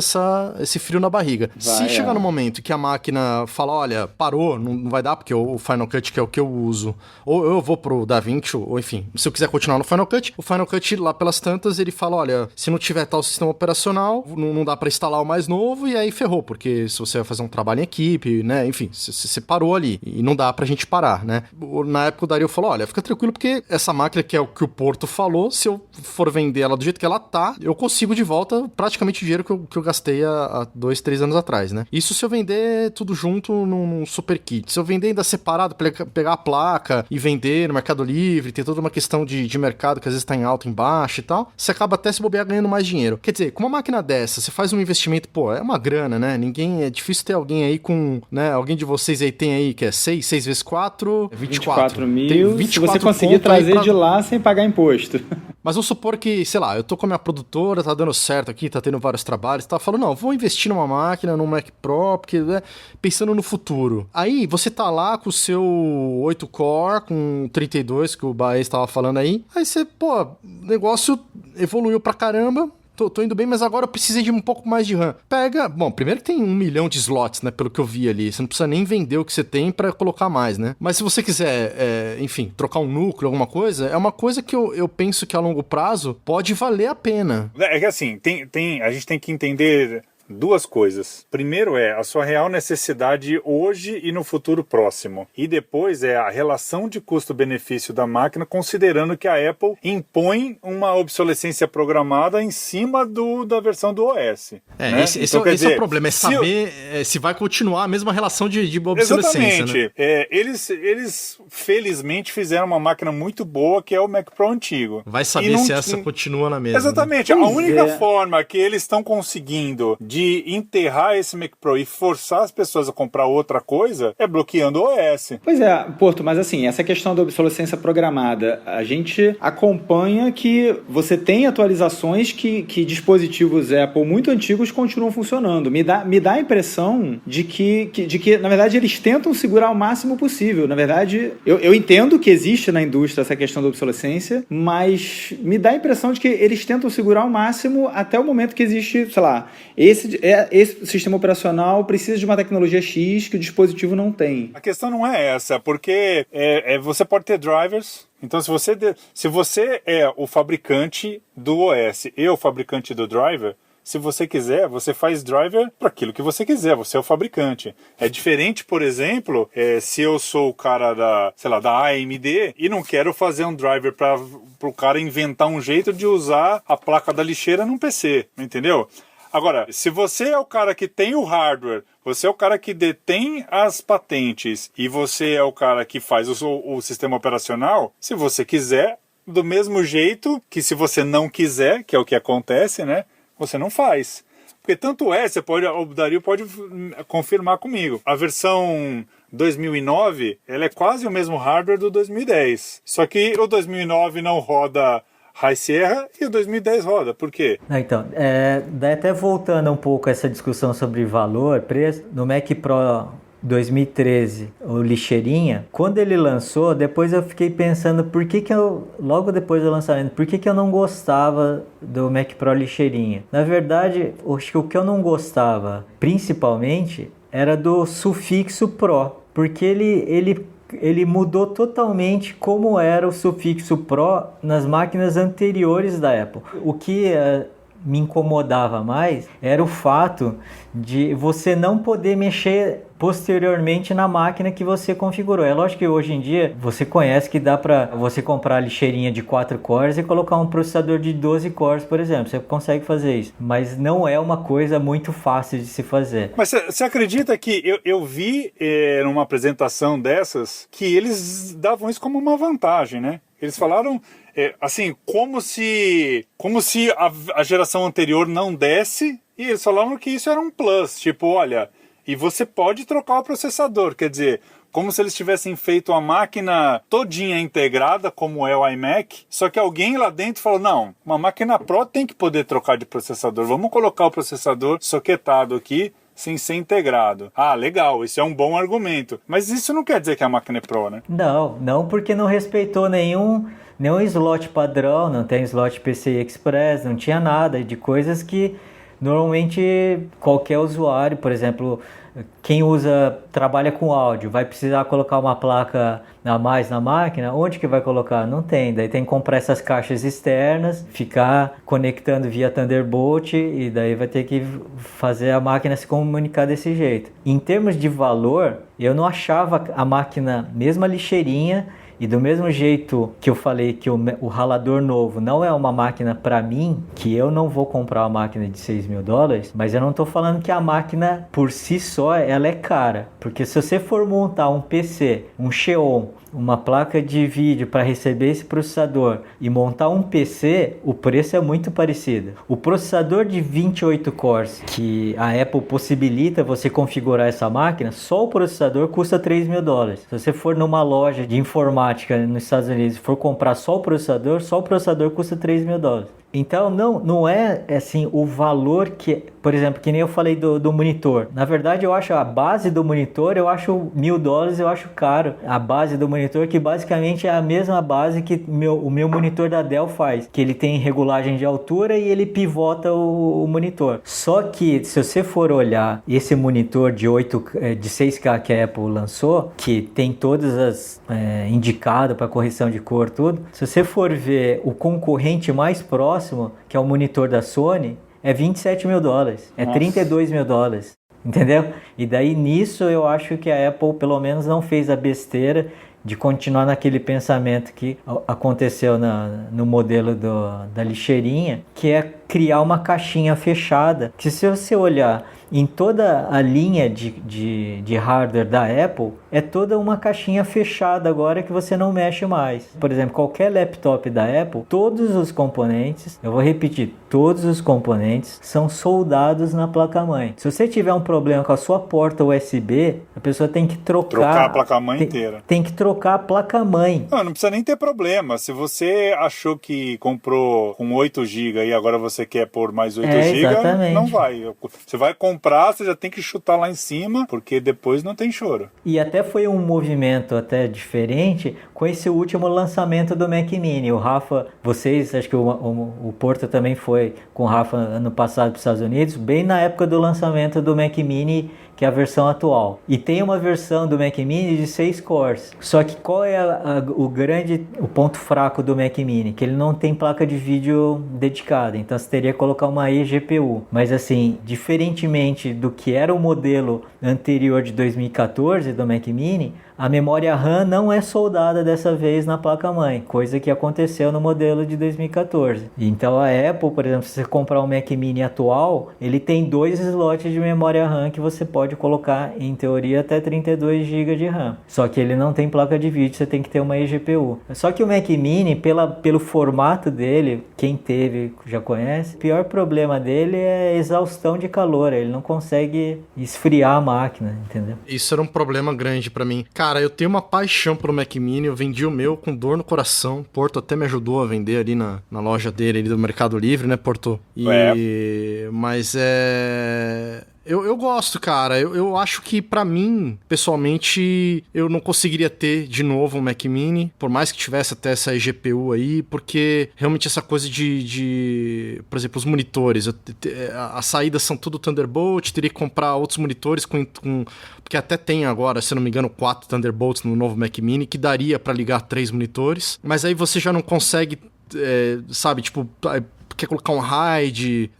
esse frio na barriga. Se chegar no momento que a máquina fala, olha, parou, não vai dar, porque o Final Cut, que é o que eu uso, ou eu vou pro DaVinci, ou enfim, se eu quiser continuar no Final Cut, o Final Cut lá pelas tantas, ele fala, olha, se não tiver tal sistema operacional, não dá pra instalar o mais novo, e aí ferrou, porque se você vai fazer um trabalho em equipe, né, enfim, você parou ali, e não dá pra gente parar, né. Na época o Dario falou, olha, fica tranquilo, porque essa máquina, que é o que o Porto falou, se eu for vender ela do jeito que ela tá, eu consigo de volta praticamente o dinheiro que eu gastei há 2, 3 anos atrás, né. Isso se eu vender tudo junto num super kit. Se eu vender ainda separado, pegar a placa e vender no Mercado Livre, tem toda uma questão de mercado que às vezes tá em alta, em baixa e tal, você acaba até se bobear ganhando mais dinheiro. Quer dizer, com uma máquina dessa, você faz um investimento, pô, é uma grana, né, é difícil ter alguém aí com, né, alguém de vocês aí tem aí, que é 6 vezes 4, 24 mil, tem 24 se você conseguir trazer de lá sem pagar imposto. Mas vamos supor que, sei lá, eu tô com a minha produtora, tá dando certo aqui, tá tendo vários trabalhos, tá falando, não, vou investir numa máquina, num Mac Pro, porque, né, pensando no futuro. Aí, você tá lá com o seu 8-core, com 32, que o Baez tava falando aí, você, pô, o negócio evoluiu pra caramba, tô indo bem, mas agora eu precisei de um pouco mais de RAM. Bom, primeiro que tem 1 milhão de slots, né, pelo que eu vi ali. Você não precisa nem vender o que você tem pra colocar mais, né? Mas se você quiser, enfim, trocar um núcleo, alguma coisa, é uma coisa que eu penso que a longo prazo pode valer a pena. É que assim, a gente tem que entender duas coisas. Primeiro é a sua real necessidade hoje e no futuro próximo. E depois é a relação de custo-benefício da máquina, considerando que a Apple impõe uma obsolescência programada em cima da versão do OS. Né? Esse é o problema, é saber se vai continuar a mesma relação de obsolescência. Exatamente. Né? Eles felizmente fizeram uma máquina muito boa, que é o Mac Pro antigo. Vai saber se essa continua na mesma. Exatamente. Né? A única forma que eles estão conseguindo de enterrar esse Mac Pro e forçar as pessoas a comprar outra coisa é bloqueando o OS. Pois é, Porto, mas assim, essa questão da obsolescência programada, a gente acompanha que você tem atualizações que dispositivos Apple muito antigos continuam funcionando. Me dá a impressão de que, na verdade, eles tentam segurar o máximo possível. Na verdade, eu entendo que existe na indústria essa questão da obsolescência, mas me dá a impressão de que eles tentam segurar ao máximo até o momento que existe, sei lá, esse sistema operacional precisa de uma tecnologia X que o dispositivo não tem. A questão não é essa, porque você pode ter drivers. Então, se você é o fabricante do OS e o fabricante do driver, se você quiser, você faz driver para aquilo que você quiser, você é o fabricante. É diferente, por exemplo, se eu sou o cara da AMD e não quero fazer um driver para o cara inventar um jeito de usar a placa da lixeira num PC, entendeu? Agora, se você é o cara que tem o hardware, você é o cara que detém as patentes e você é o cara que faz o sistema operacional, se você quiser, do mesmo jeito que se você não quiser, que é o que acontece, né, você não faz. Porque tanto o Dario pode confirmar comigo, a versão 2009, ela é quase o mesmo hardware do 2010. Só que o 2009 não roda High Sierra e o 2010 roda. Por quê? Então, daí até voltando um pouco a essa discussão sobre valor, preço, no Mac Pro 2013, o lixeirinha, quando ele lançou, depois eu fiquei pensando logo depois do lançamento, por que eu não gostava do Mac Pro lixeirinha? Na verdade, acho que o que eu não gostava, principalmente, era do sufixo Pro, porque ele mudou totalmente como era o sufixo Pro nas máquinas anteriores da Apple. O que me incomodava mais era o fato de você não poder mexer posteriormente na máquina que você configurou. É lógico que hoje em dia você conhece que dá para você comprar a lixeirinha de 4 cores e colocar um processador de 12 cores, por exemplo. Você consegue fazer isso, mas não é uma coisa muito fácil de se fazer. Mas você acredita que eu vi numa apresentação dessas que eles davam isso como uma vantagem, né? Eles falaram assim, como se a geração anterior não desse, e eles falaram que isso era um plus, tipo, olha, e você pode trocar o processador, quer dizer, como se eles tivessem feito uma máquina todinha integrada, como é o iMac, só que alguém lá dentro falou, não, uma máquina Pro tem que poder trocar de processador, vamos colocar o processador soquetado aqui, sem ser integrado. Ah, legal, isso é um bom argumento. Mas isso não quer dizer que a máquina é Pro, né? Não porque não respeitou nenhum slot padrão, não tem slot PCI Express, não tinha nada de coisas que normalmente qualquer usuário, por exemplo, quem trabalha com áudio, vai precisar colocar uma placa a mais na máquina, onde que vai colocar? Não tem, daí tem que comprar essas caixas externas, ficar conectando via Thunderbolt e daí vai ter que fazer a máquina se comunicar desse jeito. Em termos de valor, eu não achava a máquina, mesmo a lixeirinha, e do mesmo jeito que eu falei que o ralador novo não é uma máquina para mim, que eu não vou comprar uma máquina de $6.000, mas eu não estou falando que a máquina por si só ela é cara. Porque se você for montar um PC, um Xeon, uma placa de vídeo para receber esse processador e montar um PC, o preço é muito parecido. O processador de 28 cores que a Apple possibilita você configurar essa máquina, só o processador custa $3.000. Se você for numa loja de informática nos Estados Unidos e for comprar só o processador custa $3.000. Então não é assim o valor que, por exemplo, que nem eu falei do monitor. Na verdade eu acho a base do monitor, eu acho $1.000, eu acho caro. A base do monitor que basicamente é a mesma base que o meu monitor da Dell faz. Que ele tem regulagem de altura e ele pivota o monitor. Só que se você for olhar esse monitor de 6K que a Apple lançou, que tem todas as indicado para correção de cor, tudo. Se você for ver o concorrente mais próximo, que é o monitor da Sony, é $27.000, é $32.000, entendeu? E daí nisso eu acho que a Apple pelo menos não fez a besteira de continuar naquele pensamento que aconteceu no modelo da lixeirinha, que é criar uma caixinha fechada, que se você olhar em toda a linha de hardware da Apple, é toda uma caixinha fechada agora que você não mexe mais. Por exemplo, qualquer laptop da Apple, todos os componentes, eu vou repetir, todos os componentes são soldados na placa-mãe. Se você tiver um problema com a sua porta USB, a pessoa tem que trocar a placa-mãe inteira. Tem que trocar a placa-mãe. Não precisa nem ter problema. Se você achou que comprou com 8 GB e agora você quer pôr mais 8 GB, não vai. Você vai comprar, você já tem que chutar lá em cima, porque depois não tem choro. E até foi um movimento até diferente com esse último lançamento do Mac Mini. O Rafa, acho que o Porto também foi com o Rafa ano passado para os Estados Unidos, bem na época do lançamento do Mac Mini, que é a versão atual. E tem uma versão do Mac Mini de 6 cores. Só que qual é o ponto fraco do Mac Mini? Que ele não tem placa de vídeo dedicada, então você teria que colocar uma eGPU. Mas assim, diferentemente do que era o modelo anterior de 2014 do Mac Mini, a memória RAM não é soldada dessa vez na placa-mãe, coisa que aconteceu no modelo de 2014. Então a Apple, por exemplo, se você comprar um Mac Mini atual, ele tem 2 slots de memória RAM que você pode colocar, em teoria, até 32 GB de RAM. Só que ele não tem placa de vídeo, você tem que ter uma eGPU. Só que o Mac Mini, pelo formato dele, quem teve já conhece, o pior problema dele é a exaustão de calor, ele não consegue esfriar a máquina, entendeu? Isso era um problema grande pra mim. Cara, eu tenho uma paixão pelo Mac Mini, eu vendi o meu com dor no coração. Porto até me ajudou a vender ali na loja dele, ali do Mercado Livre, né, Porto? Mas Eu gosto, cara. Eu acho que pra mim, pessoalmente, eu não conseguiria ter de novo um Mac Mini, por mais que tivesse até essa eGPU aí, porque realmente essa coisa por exemplo, os monitores, as saídas são tudo Thunderbolt, teria que comprar outros monitores porque até tem agora, se não me engano, 4 Thunderbolts no novo Mac Mini, que daria pra ligar 3 monitores, mas aí você já não consegue, sabe, tipo, quer colocar um RAID,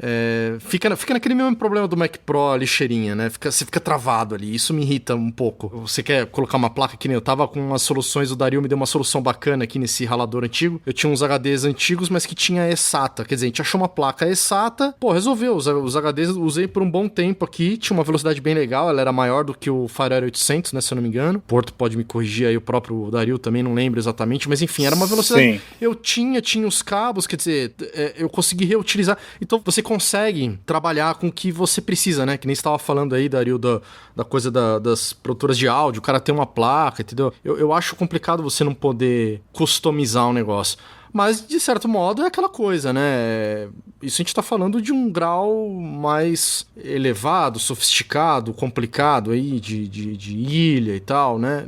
fica naquele mesmo problema do Mac Pro lixeirinha, né? Você fica travado ali, isso me irrita um pouco. Você quer colocar uma placa, que nem eu tava com umas soluções, o Dario me deu uma solução bacana aqui nesse ralador antigo. Eu tinha uns HDs antigos, mas que tinha eSATA, quer dizer, a gente achou uma placa eSATA, resolveu, os HDs usei por um bom tempo aqui, tinha uma velocidade bem legal, ela era maior do que o FireWire 800, né, se eu não me engano. Porto pode me corrigir aí, o próprio Dario também, não lembro exatamente, mas enfim, era uma velocidade. Sim. Eu tinha os cabos, quer dizer, eu conseguia conseguir reutilizar. Então você consegue trabalhar com o que você precisa, né? Que nem você estava falando aí, Dario, da coisa das produtoras de áudio, o cara tem uma placa, entendeu? Eu acho complicado você não poder customizar um negócio. Mas, de certo modo, é aquela coisa, né? Isso a gente tá falando de um grau mais elevado, sofisticado, complicado aí, de ilha e tal, né?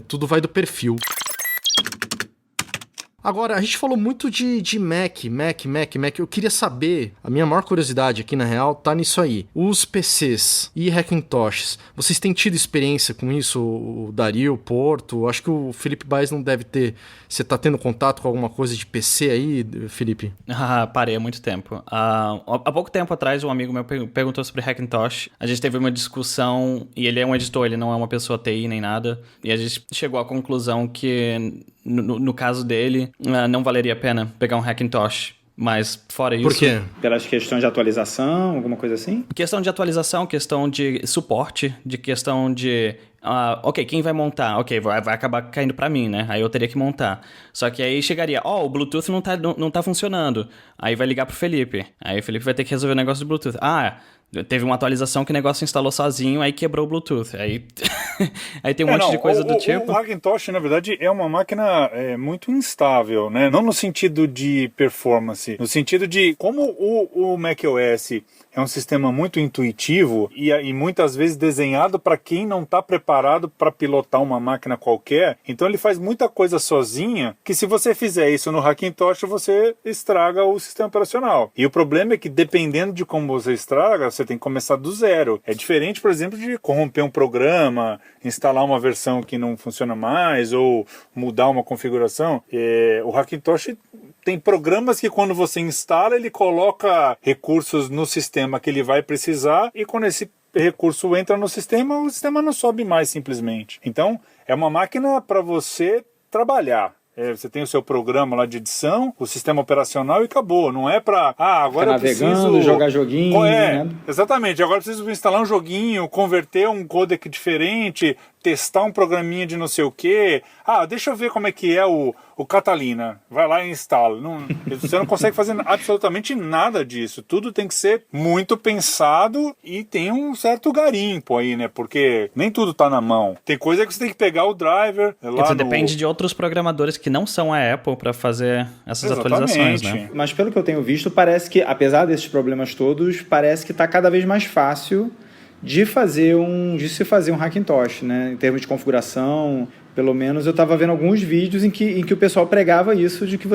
Tudo vai do perfil. Agora, a gente falou muito de Mac. Eu queria saber, a minha maior curiosidade aqui, na real, tá nisso aí. Os PCs e Hackintoshes, vocês têm tido experiência com isso? O Dario, o Porto? Acho que o Felipe Baez não deve ter... Você tá tendo contato com alguma coisa de PC aí, Felipe? Parei há muito tempo. Há pouco tempo atrás, um amigo meu perguntou sobre Hackintosh. A gente teve uma discussão, e ele é um editor, ele não é uma pessoa TI nem nada. E a gente chegou à conclusão que, no caso dele, não valeria a pena pegar um Hackintosh. Mas fora isso... Por quê? Pelas questões de atualização, alguma coisa assim? Questão de atualização, questão de suporte, de questão de... ok, quem vai montar? Ok, vai acabar caindo pra mim, né? Aí eu teria que montar. Só que aí chegaria, o Bluetooth não tá funcionando. Aí vai ligar pro Felipe. Aí o Felipe vai ter que resolver o negócio do Bluetooth. Teve uma atualização que o negócio instalou sozinho, aí quebrou o Bluetooth. Aí, aí tem um monte de coisa do tipo. O Hackintosh, na verdade, é uma máquina muito instável, né? Não no sentido de performance, no sentido de como o macOS é um sistema muito intuitivo e muitas vezes desenhado para quem não está preparado para pilotar uma máquina qualquer. Então ele faz muita coisa sozinha que, se você fizer isso no Hackintosh, você estraga o sistema operacional. E o problema é que, dependendo de como você estraga, você tem que começar do zero. É diferente, por exemplo, de corromper um programa, instalar uma versão que não funciona mais ou mudar uma configuração. O Hackintosh tem programas que, quando você instala, ele coloca recursos no sistema que ele vai precisar, e quando esse recurso entra no sistema, o sistema não sobe mais simplesmente. Então, é uma máquina para você trabalhar. Você tem o seu programa lá de edição, o sistema operacional, e acabou. Não é para... agora eu preciso... jogar joguinho, né? Exatamente. Agora eu preciso instalar um joguinho, converter um codec diferente, testar um programinha de não sei o quê. Deixa eu ver como é que é o Catalina. Vai lá e instala. Você não consegue fazer absolutamente nada disso. Tudo tem que ser muito pensado e tem um certo garimpo aí, né? Porque nem tudo tá na mão. Tem coisa que você tem que pegar o driver lá Você depende de outros programadores que não são a Apple para fazer essas atualizações, né? Mas pelo que eu tenho visto, parece que, apesar desses problemas todos, parece que tá cada vez mais fácil de se fazer um Hackintosh, né? Em termos de configuração. Pelo menos eu estava vendo alguns vídeos em que o pessoal pregava isso, de que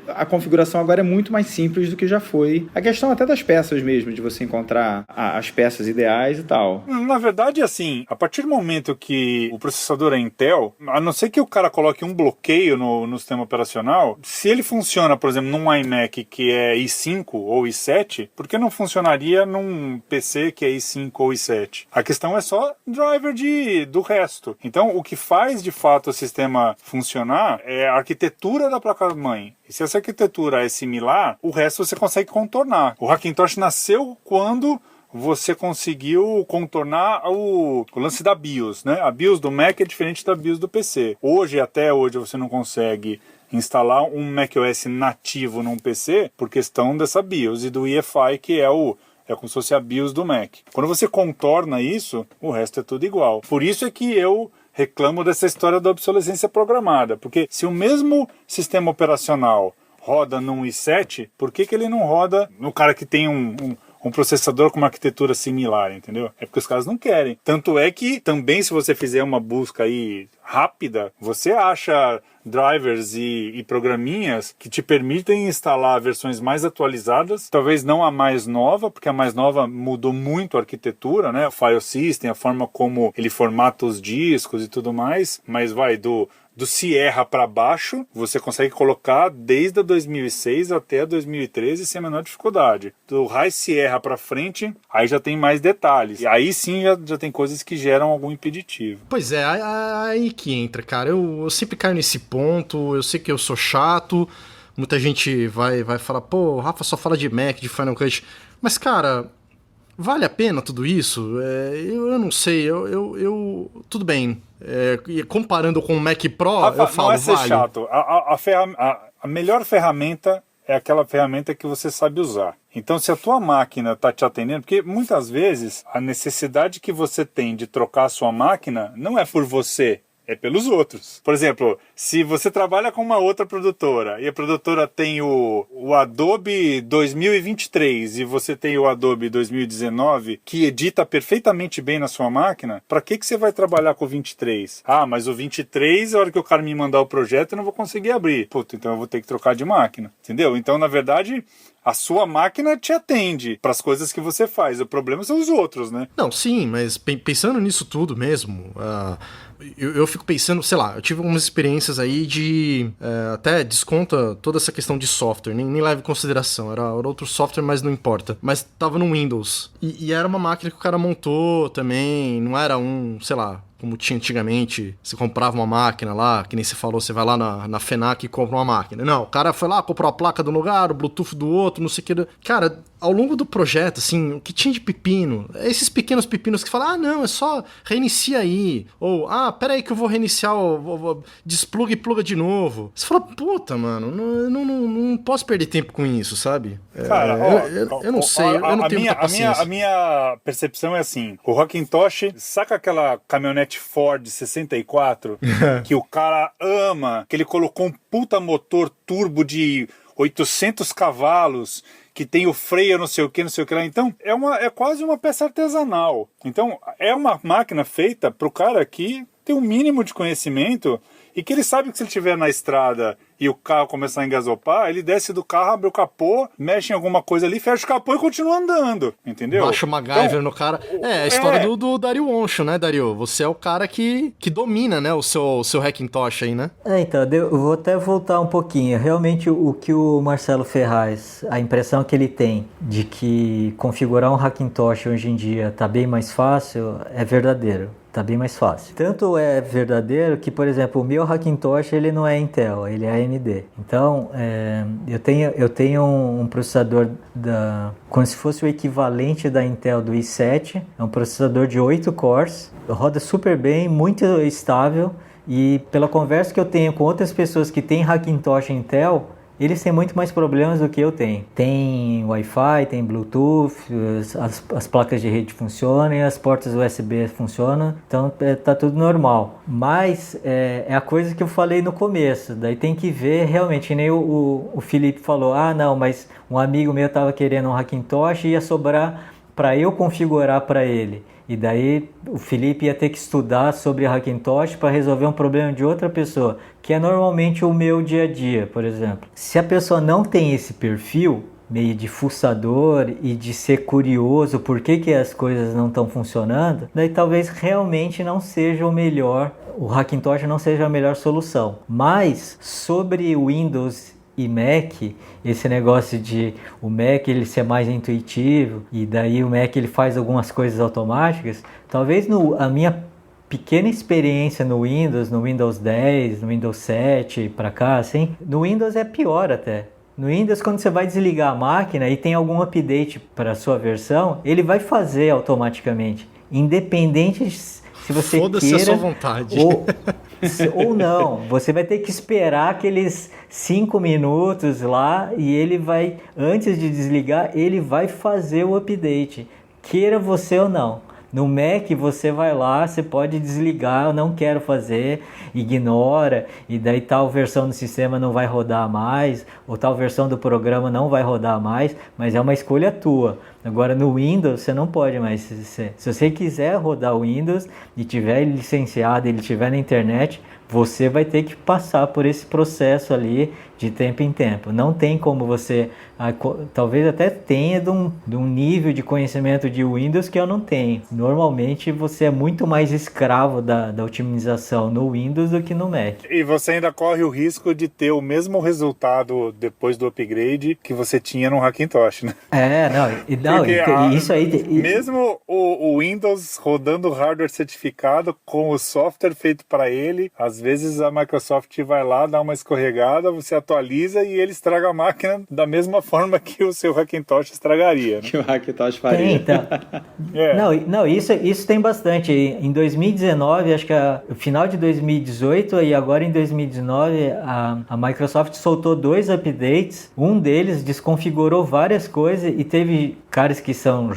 a configuração agora é muito mais simples do que já foi. A questão até das peças mesmo, de você encontrar as peças ideais e tal. Na verdade, assim, a partir do momento que o processador é Intel, a não ser que o cara coloque um bloqueio no sistema operacional, se ele funciona, por exemplo, num iMac que é i5 ou i7, por que não funcionaria num PC que é i5 ou i7? A questão é só driver do resto. Então, o que faz de fato o sistema funcionar é a arquitetura da placa-mãe. E se essa arquitetura é similar, o resto você consegue contornar. O Hackintosh nasceu quando você conseguiu contornar o lance da BIOS, né? A BIOS do Mac é diferente da BIOS do PC. Até hoje, você não consegue instalar um macOS nativo num PC por questão dessa BIOS e do EFI, que é como se fosse a BIOS do Mac. Quando você contorna isso, o resto é tudo igual. Por isso é que eu reclamo dessa história da obsolescência programada, porque se o mesmo sistema operacional roda num i7, por que ele não roda no cara que tem um processador com uma arquitetura similar, entendeu? É porque os caras não querem. Tanto é que também, se você fizer uma busca aí rápida, você acha drivers e programinhas que te permitem instalar versões mais atualizadas, talvez não a mais nova, porque a mais nova mudou muito a arquitetura, né? O file system, a forma como ele formata os discos e tudo mais, mas vai do Sierra para baixo, você consegue colocar desde a 2006 até a 2013 sem a menor dificuldade. Do High Sierra para frente, aí já tem mais detalhes. E aí sim já tem coisas que geram algum impeditivo. Pois é, aí que entra, cara. Eu sempre caio nesse ponto, eu sei que eu sou chato, muita gente vai falar, pô, o Rafa só fala de Mac, de Final Cut. Mas, cara, vale a pena tudo isso? Eu não sei, tudo bem. Comparando com o Mac Pro, Rafa, eu falo, não é ser vale. chato. A melhor ferramenta é aquela ferramenta que você sabe usar. Então, se a tua máquina está te atendendo, porque muitas vezes a necessidade que você tem de trocar a sua máquina não é por você, é pelos outros. Por exemplo, se você trabalha com uma outra produtora e a produtora tem o Adobe 2023 e você tem o Adobe 2019 que edita perfeitamente bem na sua máquina, para que você vai trabalhar com o 23? Ah, mas o 23, a hora que o cara me mandar o projeto, eu não vou conseguir abrir. Puta, então eu vou ter que trocar de máquina. Entendeu? Então, na verdade, a sua máquina te atende para as coisas que você faz. O problema são os outros, né? Não, sim, mas pensando nisso tudo mesmo, eu fico pensando, sei lá, eu tive algumas experiências aí de até desconta toda essa questão de software, nem leva em consideração, era outro software, mas não importa. Mas tava no Windows. E era uma máquina que o cara montou também, não era sei lá, como tinha antigamente, você comprava uma máquina lá, que nem você falou, você vai lá na FENAC e compra uma máquina. Não, o cara foi lá, comprou a placa de um lugar, o Bluetooth do outro, não sei o que. Cara, ao longo do projeto, assim, o que tinha de pepino, esses pequenos pepinos que falam, não, é só reinicia aí. Ou, pera aí que eu vou reiniciar, despluga e pluga de novo. Você fala, puta, mano, não posso perder tempo com isso, sabe? Cara, eu não sei, eu não tenho muita paciência. A minha percepção é assim, o Hackintosh, saca aquela caminhonete Ford 64 que o cara ama, que ele colocou um puta motor turbo de 800 cavalos, que tem o freio não sei o que lá. Então, é quase uma peça artesanal. Então, é uma máquina feita pro cara que tem um mínimo de conhecimento e que ele sabe que se ele estiver na estrada e o carro começar a engasopar, ele desce do carro, abre o capô, mexe em alguma coisa ali, fecha o capô e continua andando, entendeu? Baixa o MacGyver então, no cara. É a história do Dario Woncho, né, Dario? Você é o cara que domina, né, o seu Hackintosh aí, né? Então, eu vou até voltar um pouquinho. Realmente, o que o Marcelo Ferraz, a impressão que ele tem de que configurar um Hackintosh hoje em dia tá bem mais fácil, é verdadeiro. Tá bem mais fácil. Tanto é verdadeiro que, por exemplo, o meu Hackintosh ele não é Intel, ele é AMD. Então, eu tenho um processador como se fosse o equivalente da Intel do i7. É um processador de 8 cores, roda super bem, muito estável. E pela conversa que eu tenho com outras pessoas que têm Hackintosh Intel, eles têm muito mais problemas do que eu tenho. Tem Wi-Fi, tem Bluetooth, as placas de rede funcionam, as portas USB funcionam, então tá tudo normal. Mas é a coisa que eu falei no começo, daí tem que ver realmente, nem o Felipe falou, não, mas um amigo meu estava querendo um Hackintosh e ia sobrar para eu configurar para ele. E daí o Felipe ia ter que estudar sobre Hackintosh para resolver um problema de outra pessoa, que é normalmente o meu dia a dia, por exemplo. Se a pessoa não tem esse perfil meio de fuçador e de ser curioso por que as coisas não estão funcionando, daí talvez realmente não seja o melhor, o Hackintosh não seja a melhor solução. Mas sobre o Windows e Mac, esse negócio de o Mac ele ser mais intuitivo e daí o Mac ele faz algumas coisas automáticas, talvez a minha pequena experiência no Windows 10, no Windows 7 para cá, assim, no Windows é pior até. No Windows, quando você vai desligar a máquina e tem algum update para a sua versão, ele vai fazer automaticamente, independente de se você Foda-se queira a sua vontade. ou não, você vai ter que esperar aqueles 5 minutos lá e ele vai, antes de desligar, ele vai fazer o update, queira você ou não. No Mac você vai lá, você pode desligar, eu não quero fazer, ignora, e daí tal versão do sistema não vai rodar mais, ou tal versão do programa não vai rodar mais, mas é uma escolha tua. Agora no Windows você não pode mais, se você quiser rodar o Windows e tiver ele licenciado, ele tiver na internet, você vai ter que passar por esse processo ali de tempo em tempo. Não tem como você, talvez até tenha de um nível de conhecimento de Windows que eu não tenho. Normalmente você é muito mais escravo da otimização no Windows do que no Mac. E você ainda corre o risco de ter o mesmo resultado depois do upgrade que você tinha no Hackintosh, né? Não, Porque isso aí... mesmo o Windows rodando hardware certificado com o software feito para ele, às vezes a Microsoft vai lá, dá uma escorregada, você atualiza e ele estraga a máquina da mesma forma que o seu Hackintosh estragaria. Né? Que o Hackintosh faria. Então. Não, isso tem bastante. Em 2019, acho que no final de 2018 e agora em 2019, a Microsoft soltou 2 updates. Um deles desconfigurou várias coisas e teve caras que são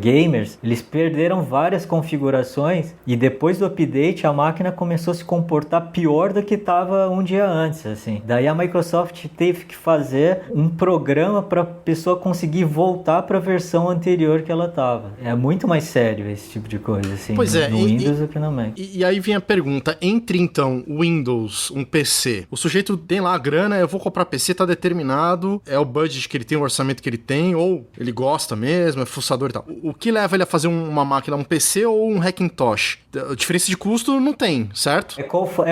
gamers, eles perderam várias configurações e depois do update a máquina começou a se comportar pior do que estava um dia antes, assim. Daí a Microsoft teve que fazer um programa para a pessoa conseguir voltar para a versão anterior que ela estava. É muito mais sério esse tipo de coisa, assim, no Windows do que no Mac. E aí vem a pergunta, entre então Windows, um PC, o sujeito tem lá a grana, eu vou comprar PC, tá determinado, é o budget que ele tem, o orçamento que ele tem, ou ele gosta mesmo, é fuçador e tal. O que leva ele a fazer uma máquina, um PC ou um Hackintosh? A diferença de custo não tem, certo? É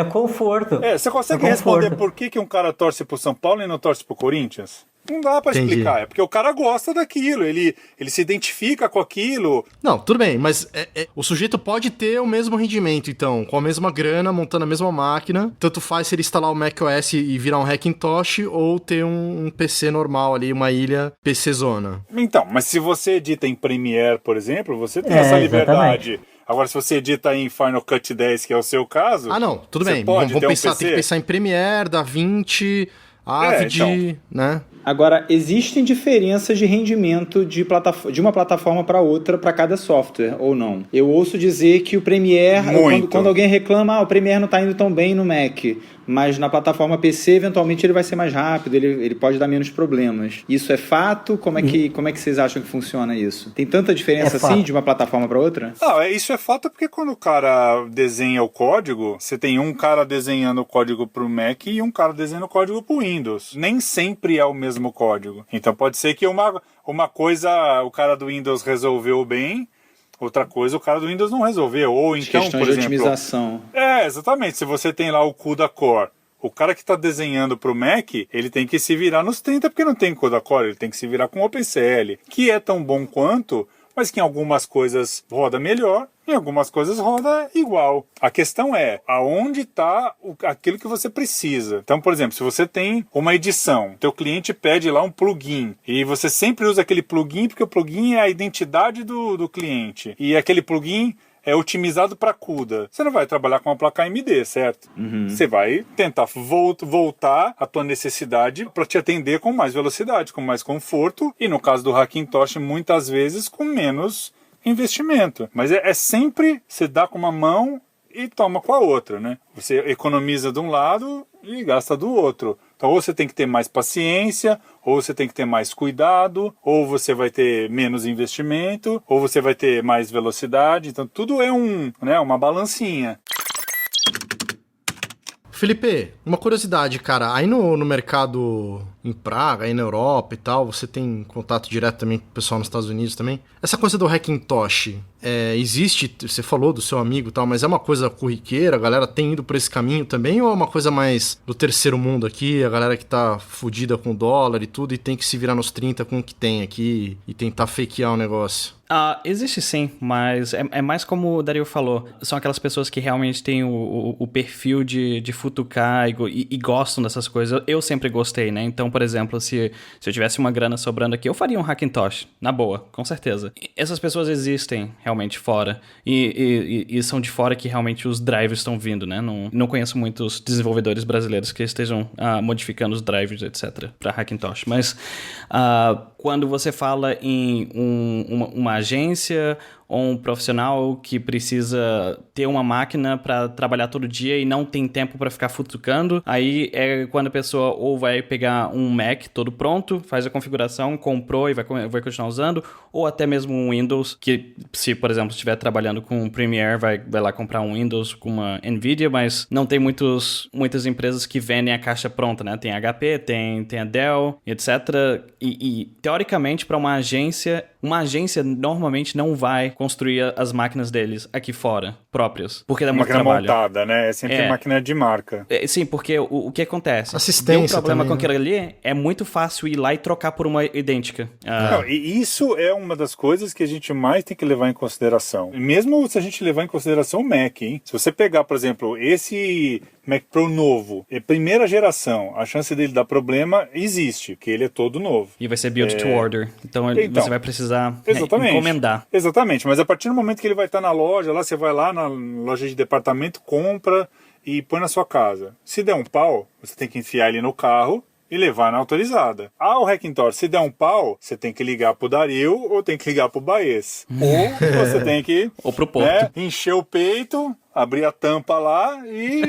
conforto. Você consegue responder por que um cara torce pro São Paulo e não torce pro Corinthians? Não dá pra explicar, é porque o cara gosta daquilo, ele se identifica com aquilo. Não, tudo bem, mas o sujeito pode ter o mesmo rendimento, então, com a mesma grana, montando a mesma máquina, tanto faz se ele instalar o macOS e virar um Hackintosh ou ter um PC normal ali, uma ilha PC zona. Então, mas se você edita em Premiere, por exemplo, você tem essa liberdade. Exatamente. Agora, se você edita em Final Cut 10, que é o seu caso... Ah, não, tudo bem, vamos pensar, tem que pensar em Premiere, DaVinci, Avid, então, né? Agora, existem diferenças de rendimento de uma plataforma para outra para cada software, ou não? Eu ouço dizer que o Premiere, quando alguém reclama, o Premiere não está indo tão bem no Mac, mas na plataforma PC, eventualmente, ele vai ser mais rápido, ele pode dar menos problemas. Isso é fato? Como é que vocês acham que funciona isso? Tem tanta diferença assim de uma plataforma para outra? Não, isso é fato porque quando o cara desenha o código, você tem um cara desenhando o código para o Mac e um cara desenhando o código para o Windows. Nem sempre é o mesmo código. Então pode ser que uma coisa o cara do Windows resolveu bem, outra coisa o cara do Windows não resolveu. Ou então, questão por de exemplo, otimização. Exatamente. Se você tem lá o CUDA Core, o cara que está desenhando para o Mac, ele tem que se virar nos 30 porque não tem CUDA Core, ele tem que se virar com OpenCL, que é tão bom quanto, mas que em algumas coisas roda melhor, em algumas coisas roda igual. A questão é, aonde está aquilo que você precisa? Então, por exemplo, se você tem uma edição, teu cliente pede lá um plugin, e você sempre usa aquele plugin porque o plugin é a identidade do cliente, e aquele plugin é otimizado para CUDA. Você não vai trabalhar com uma placa AMD, certo? Você vai tentar voltar à tua necessidade para te atender com mais velocidade, com mais conforto, e no caso do Hackintosh, muitas vezes com menos investimento. Mas é sempre você dá com uma mão e toma com a outra, né? Você economiza de um lado e gasta do outro. Então, ou você tem que ter mais paciência, ou você tem que ter mais cuidado, ou você vai ter menos investimento, ou você vai ter mais velocidade. Então, tudo é uma balancinha. Felipe, uma curiosidade, cara. Aí no mercado em Praga, aí na Europa e tal, você tem contato direto também com o pessoal nos Estados Unidos também. Essa coisa do Hackintosh, existe, você falou do seu amigo e tal, mas é uma coisa corriqueira, a galera tem ido por esse caminho também, ou é uma coisa mais do terceiro mundo aqui, a galera que tá fodida com dólar e tudo e tem que se virar nos 30 com o que tem aqui e tentar fakear o negócio? Existe sim, mas é mais como o Dario falou. São aquelas pessoas que realmente têm o perfil de futucar e gostam dessas coisas. Eu sempre gostei, né? Então, por exemplo, se eu tivesse uma grana sobrando aqui, eu faria um Hackintosh, na boa, com certeza. Essas pessoas existem realmente fora. E são de fora que realmente os drivers estão vindo, né? Não conheço muitos desenvolvedores brasileiros que estejam modificando os drivers, etc., para Hackintosh. Mas quando você fala em uma agência ou um profissional que precisa ter uma máquina para trabalhar todo dia e não tem tempo para ficar futucando, aí é quando a pessoa ou vai pegar um Mac todo pronto, faz a configuração, comprou e vai continuar usando, ou até mesmo um Windows, que se, por exemplo, estiver trabalhando com Premiere, vai lá comprar um Windows com uma NVIDIA, mas não tem muitas empresas que vendem a caixa pronta, né? Tem HP, tem a Dell, etc. E teoricamente, para uma agência, uma agência normalmente não vai construir as máquinas deles aqui fora, próprias, porque dá muito máquina trabalho. montada, né? É sempre máquina de marca. Sim, porque o que acontece? Assistência Deu um problema também, com aquilo ali, é muito fácil ir lá e trocar por uma idêntica. Não, e isso é uma das coisas que a gente mais tem que levar em consideração. Mesmo se a gente levar em consideração o Mac, hein? Se você pegar, por exemplo, esse Mac Pro novo, é primeira geração, a chance dele dar problema existe, porque ele é todo novo. E vai ser build to order. Então, você vai precisar encomendar. Exatamente, mas a partir do momento que ele vai estar na loja, lá você vai lá na loja de departamento, compra e põe na sua casa. Se der um pau, você tem que enfiar ele no carro e levar na autorizada. O Hackintosh, se der um pau, você tem que ligar pro Dario ou tem que ligar pro Baez. Ou você tem que ou pro Porto. Encher o peito, abrir a tampa lá e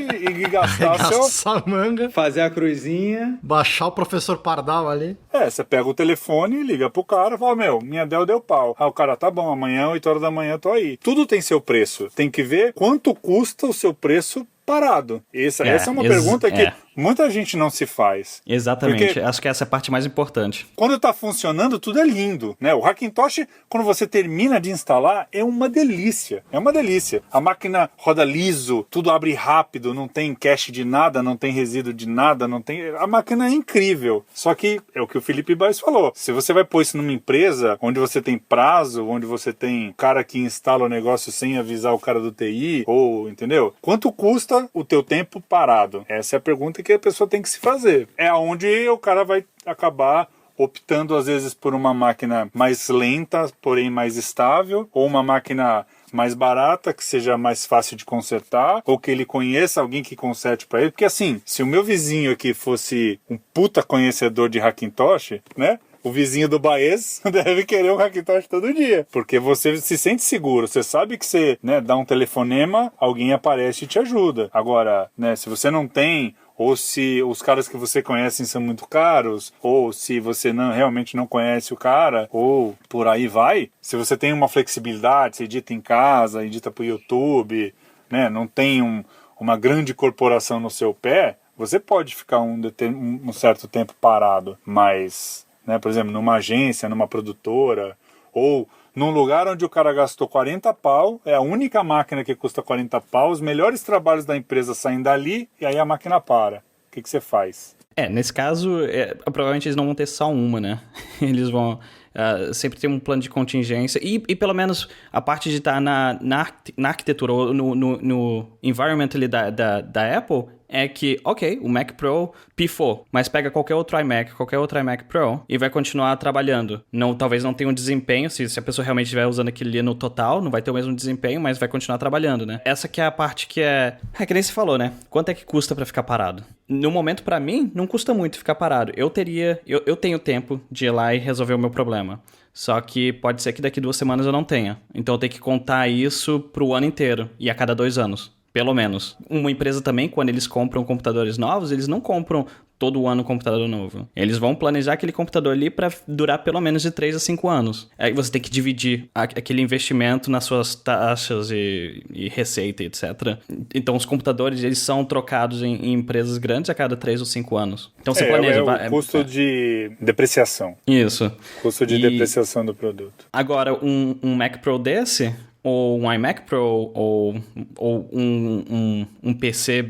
gastar Gastar a manga. Fazer a cruzinha. Baixar o professor Pardal ali. Você pega o telefone, liga pro cara e fala, minha Dell deu pau. O cara, tá bom, amanhã, 8 horas da manhã, eu tô aí. Tudo tem seu preço. Tem que ver quanto custa o seu preço parado. Essa é uma pergunta que muita gente não se faz. Exatamente. Porque acho que essa é a parte mais importante. quando tá funcionando, tudo é lindo, né? O Hackintosh, quando você termina de instalar, é uma delícia. É uma delícia. A máquina roda liso, tudo abre rápido, não tem cache de nada, não tem resíduo de nada, não tem... A máquina é incrível. Só que é o que o Felipe Baez falou. Se você vai pôr isso numa empresa onde você tem prazo, onde você tem cara que instala o negócio sem avisar o cara do TI, ou, entendeu? Quanto custa o teu tempo parado? Essa é a pergunta que a pessoa tem que se fazer. É onde o cara vai acabar optando, às vezes, por uma máquina mais lenta, porém mais estável, ou uma máquina mais barata, que seja mais fácil de consertar, ou que ele conheça alguém que conserte para ele. Porque assim, se o meu vizinho aqui fosse um puta conhecedor de Hackintosh, né? O vizinho do Baez deve querer um Hackintosh todo dia, porque você se sente seguro, você sabe que você, né, dá um telefonema, alguém aparece e te ajuda. Agora, né, se você não tem, ou se os caras que você conhece são muito caros, ou se você realmente não conhece o cara, ou por aí vai, se você tem uma flexibilidade, você edita em casa, edita pro YouTube, né, não tem uma grande corporação no seu pé, você pode ficar um certo tempo parado, mas... né, por exemplo, numa agência, numa produtora, ou num lugar onde o cara gastou 40 pau, é a única máquina que custa 40 pau, os melhores trabalhos da empresa saem dali, e aí a máquina para. O que você faz? Nesse caso, provavelmente eles não vão ter só uma, né? Eles vão sempre ter um plano de contingência, e pelo menos a parte de estar na arquitetura, ou no environment ali da Apple, é que, ok, o Mac Pro pifou, mas pega qualquer outro iMac Pro e vai continuar trabalhando. Talvez não tenha um desempenho, se a pessoa realmente estiver usando aquilo ali no total, não vai ter o mesmo desempenho, mas vai continuar trabalhando, né? Essa que é a parte que que nem você falou, né? Quanto é que custa pra ficar parado? No momento, pra mim, não custa muito ficar parado. Eu tenho tempo de ir lá e resolver o meu problema. Só que pode ser que daqui 2 semanas eu não tenha. Então eu tenho que contar isso pro ano inteiro, e a cada 2 anos. Pelo menos. Uma empresa também, quando eles compram computadores novos, eles não compram todo ano um computador novo. Eles vão planejar aquele computador ali para durar pelo menos de 3 a 5 anos. Aí você tem que dividir aquele investimento nas suas taxas e receita, etc. Então os computadores, eles são trocados em empresas grandes a cada 3 ou 5 anos. Então você planeja... o custo de depreciação. Isso. Custo de depreciação do produto. Agora, um Mac Pro desse... ou um iMac Pro, ou um PC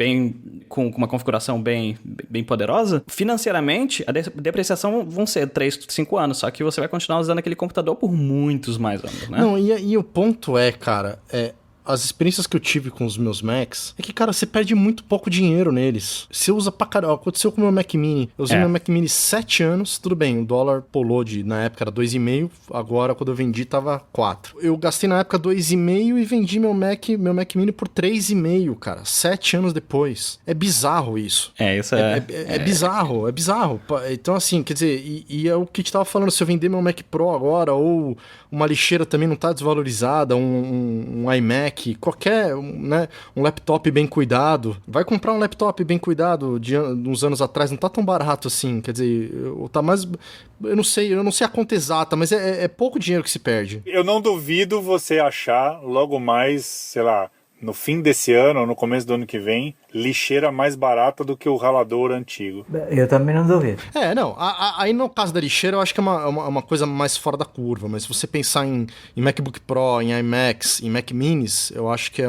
com uma configuração bem poderosa, financeiramente, a depreciação vão ser 3, 5 anos, só que você vai continuar usando aquele computador por muitos mais anos, né? Não, e o ponto cara, as experiências que eu tive com os meus Macs é que, cara, você perde muito pouco dinheiro neles. Você usa pra caramba. Aconteceu com o meu Mac Mini. Eu usei meu Mac Mini 7 anos, tudo bem, o dólar pulou na época era 2,5, agora quando eu vendi tava 4. Eu gastei na época 2,5 e vendi meu Mac Mini por 3,5, cara, 7 anos depois. É bizarro isso. Isso é bizarro, é bizarro. Então, assim, quer dizer, e é o que a gente tava falando, se eu vender meu Mac Pro agora, ou uma lixeira também não tá desvalorizada, um iMac, qualquer, né, um laptop bem cuidado, vai comprar um laptop bem cuidado de uns anos atrás, não tá tão barato assim, quer dizer, tá mais, eu não sei a conta exata, mas é pouco dinheiro que se perde. Eu não duvido você achar logo mais, sei lá, no fim desse ano ou no começo do ano que vem, lixeira mais barata do que o ralador antigo. Eu também não duvido. Não, aí no caso da lixeira eu acho que é uma coisa mais fora da curva, mas se você pensar em MacBook Pro, em iMacs, em Mac Minis, eu acho que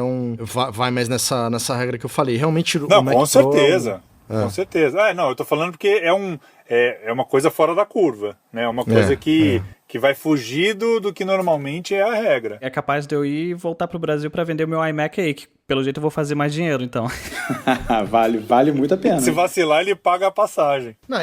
vai mais nessa regra que eu falei. Realmente o Mac com Pro... certeza. Com certeza. Não, eu tô falando porque é uma coisa fora da curva, né? É uma coisa que vai fugir do que normalmente é a regra. É capaz de eu ir e voltar pro Brasil pra vender o meu iMac aí, que pelo jeito eu vou fazer mais dinheiro, então. Vale muito a pena. Se vacilar, ele paga a passagem. Não,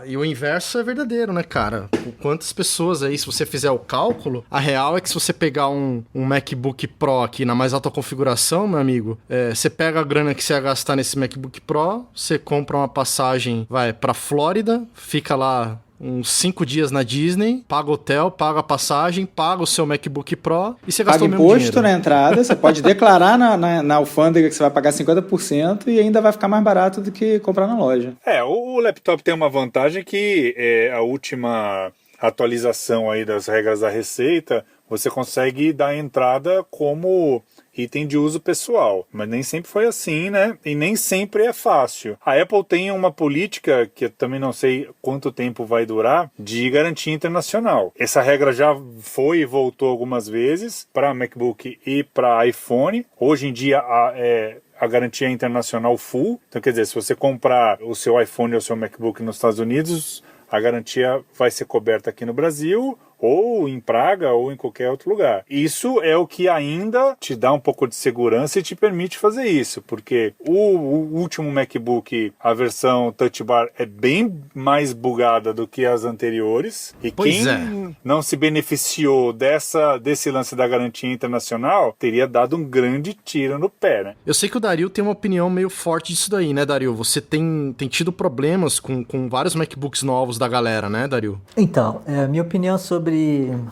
e o inverso é verdadeiro, né, cara? Quantas pessoas aí, se você fizer o cálculo, a real é que se você pegar um MacBook Pro aqui na mais alta configuração, meu amigo, você pega a grana que você ia gastar nesse MacBook Pro, você compra uma passagem, vai pra Flórida, fica lá uns 5 dias na Disney, paga hotel, paga a passagem, paga o seu MacBook Pro e você gastou o mesmo dinheiro. Paga imposto na entrada, você pode declarar na alfândega que você vai pagar 50% e ainda vai ficar mais barato do que comprar na loja. O laptop tem uma vantagem que a última atualização aí das regras da Receita, você consegue dar entrada como item de uso pessoal, mas nem sempre foi assim, né? E nem sempre é fácil. A Apple tem uma política, que eu também não sei quanto tempo vai durar, de garantia internacional. Essa regra já foi e voltou algumas vezes para MacBook e para iPhone. Hoje em dia a garantia é internacional full. Então, quer dizer, se você comprar o seu iPhone ou o seu MacBook nos Estados Unidos, a garantia vai ser coberta aqui no Brasil, ou em Praga, ou em qualquer outro lugar. Isso é o que ainda te dá um pouco de segurança e te permite fazer isso, porque o último MacBook, a versão Touch Bar, é bem mais bugada do que as anteriores, e quem não se beneficiou desse lance da garantia internacional, teria dado um grande tiro no pé, né? Eu sei que o Dario tem uma opinião meio forte disso daí, né, Dario? Você tem tido problemas com vários MacBooks novos da galera, né, Dario? Então, a minha opinião sobre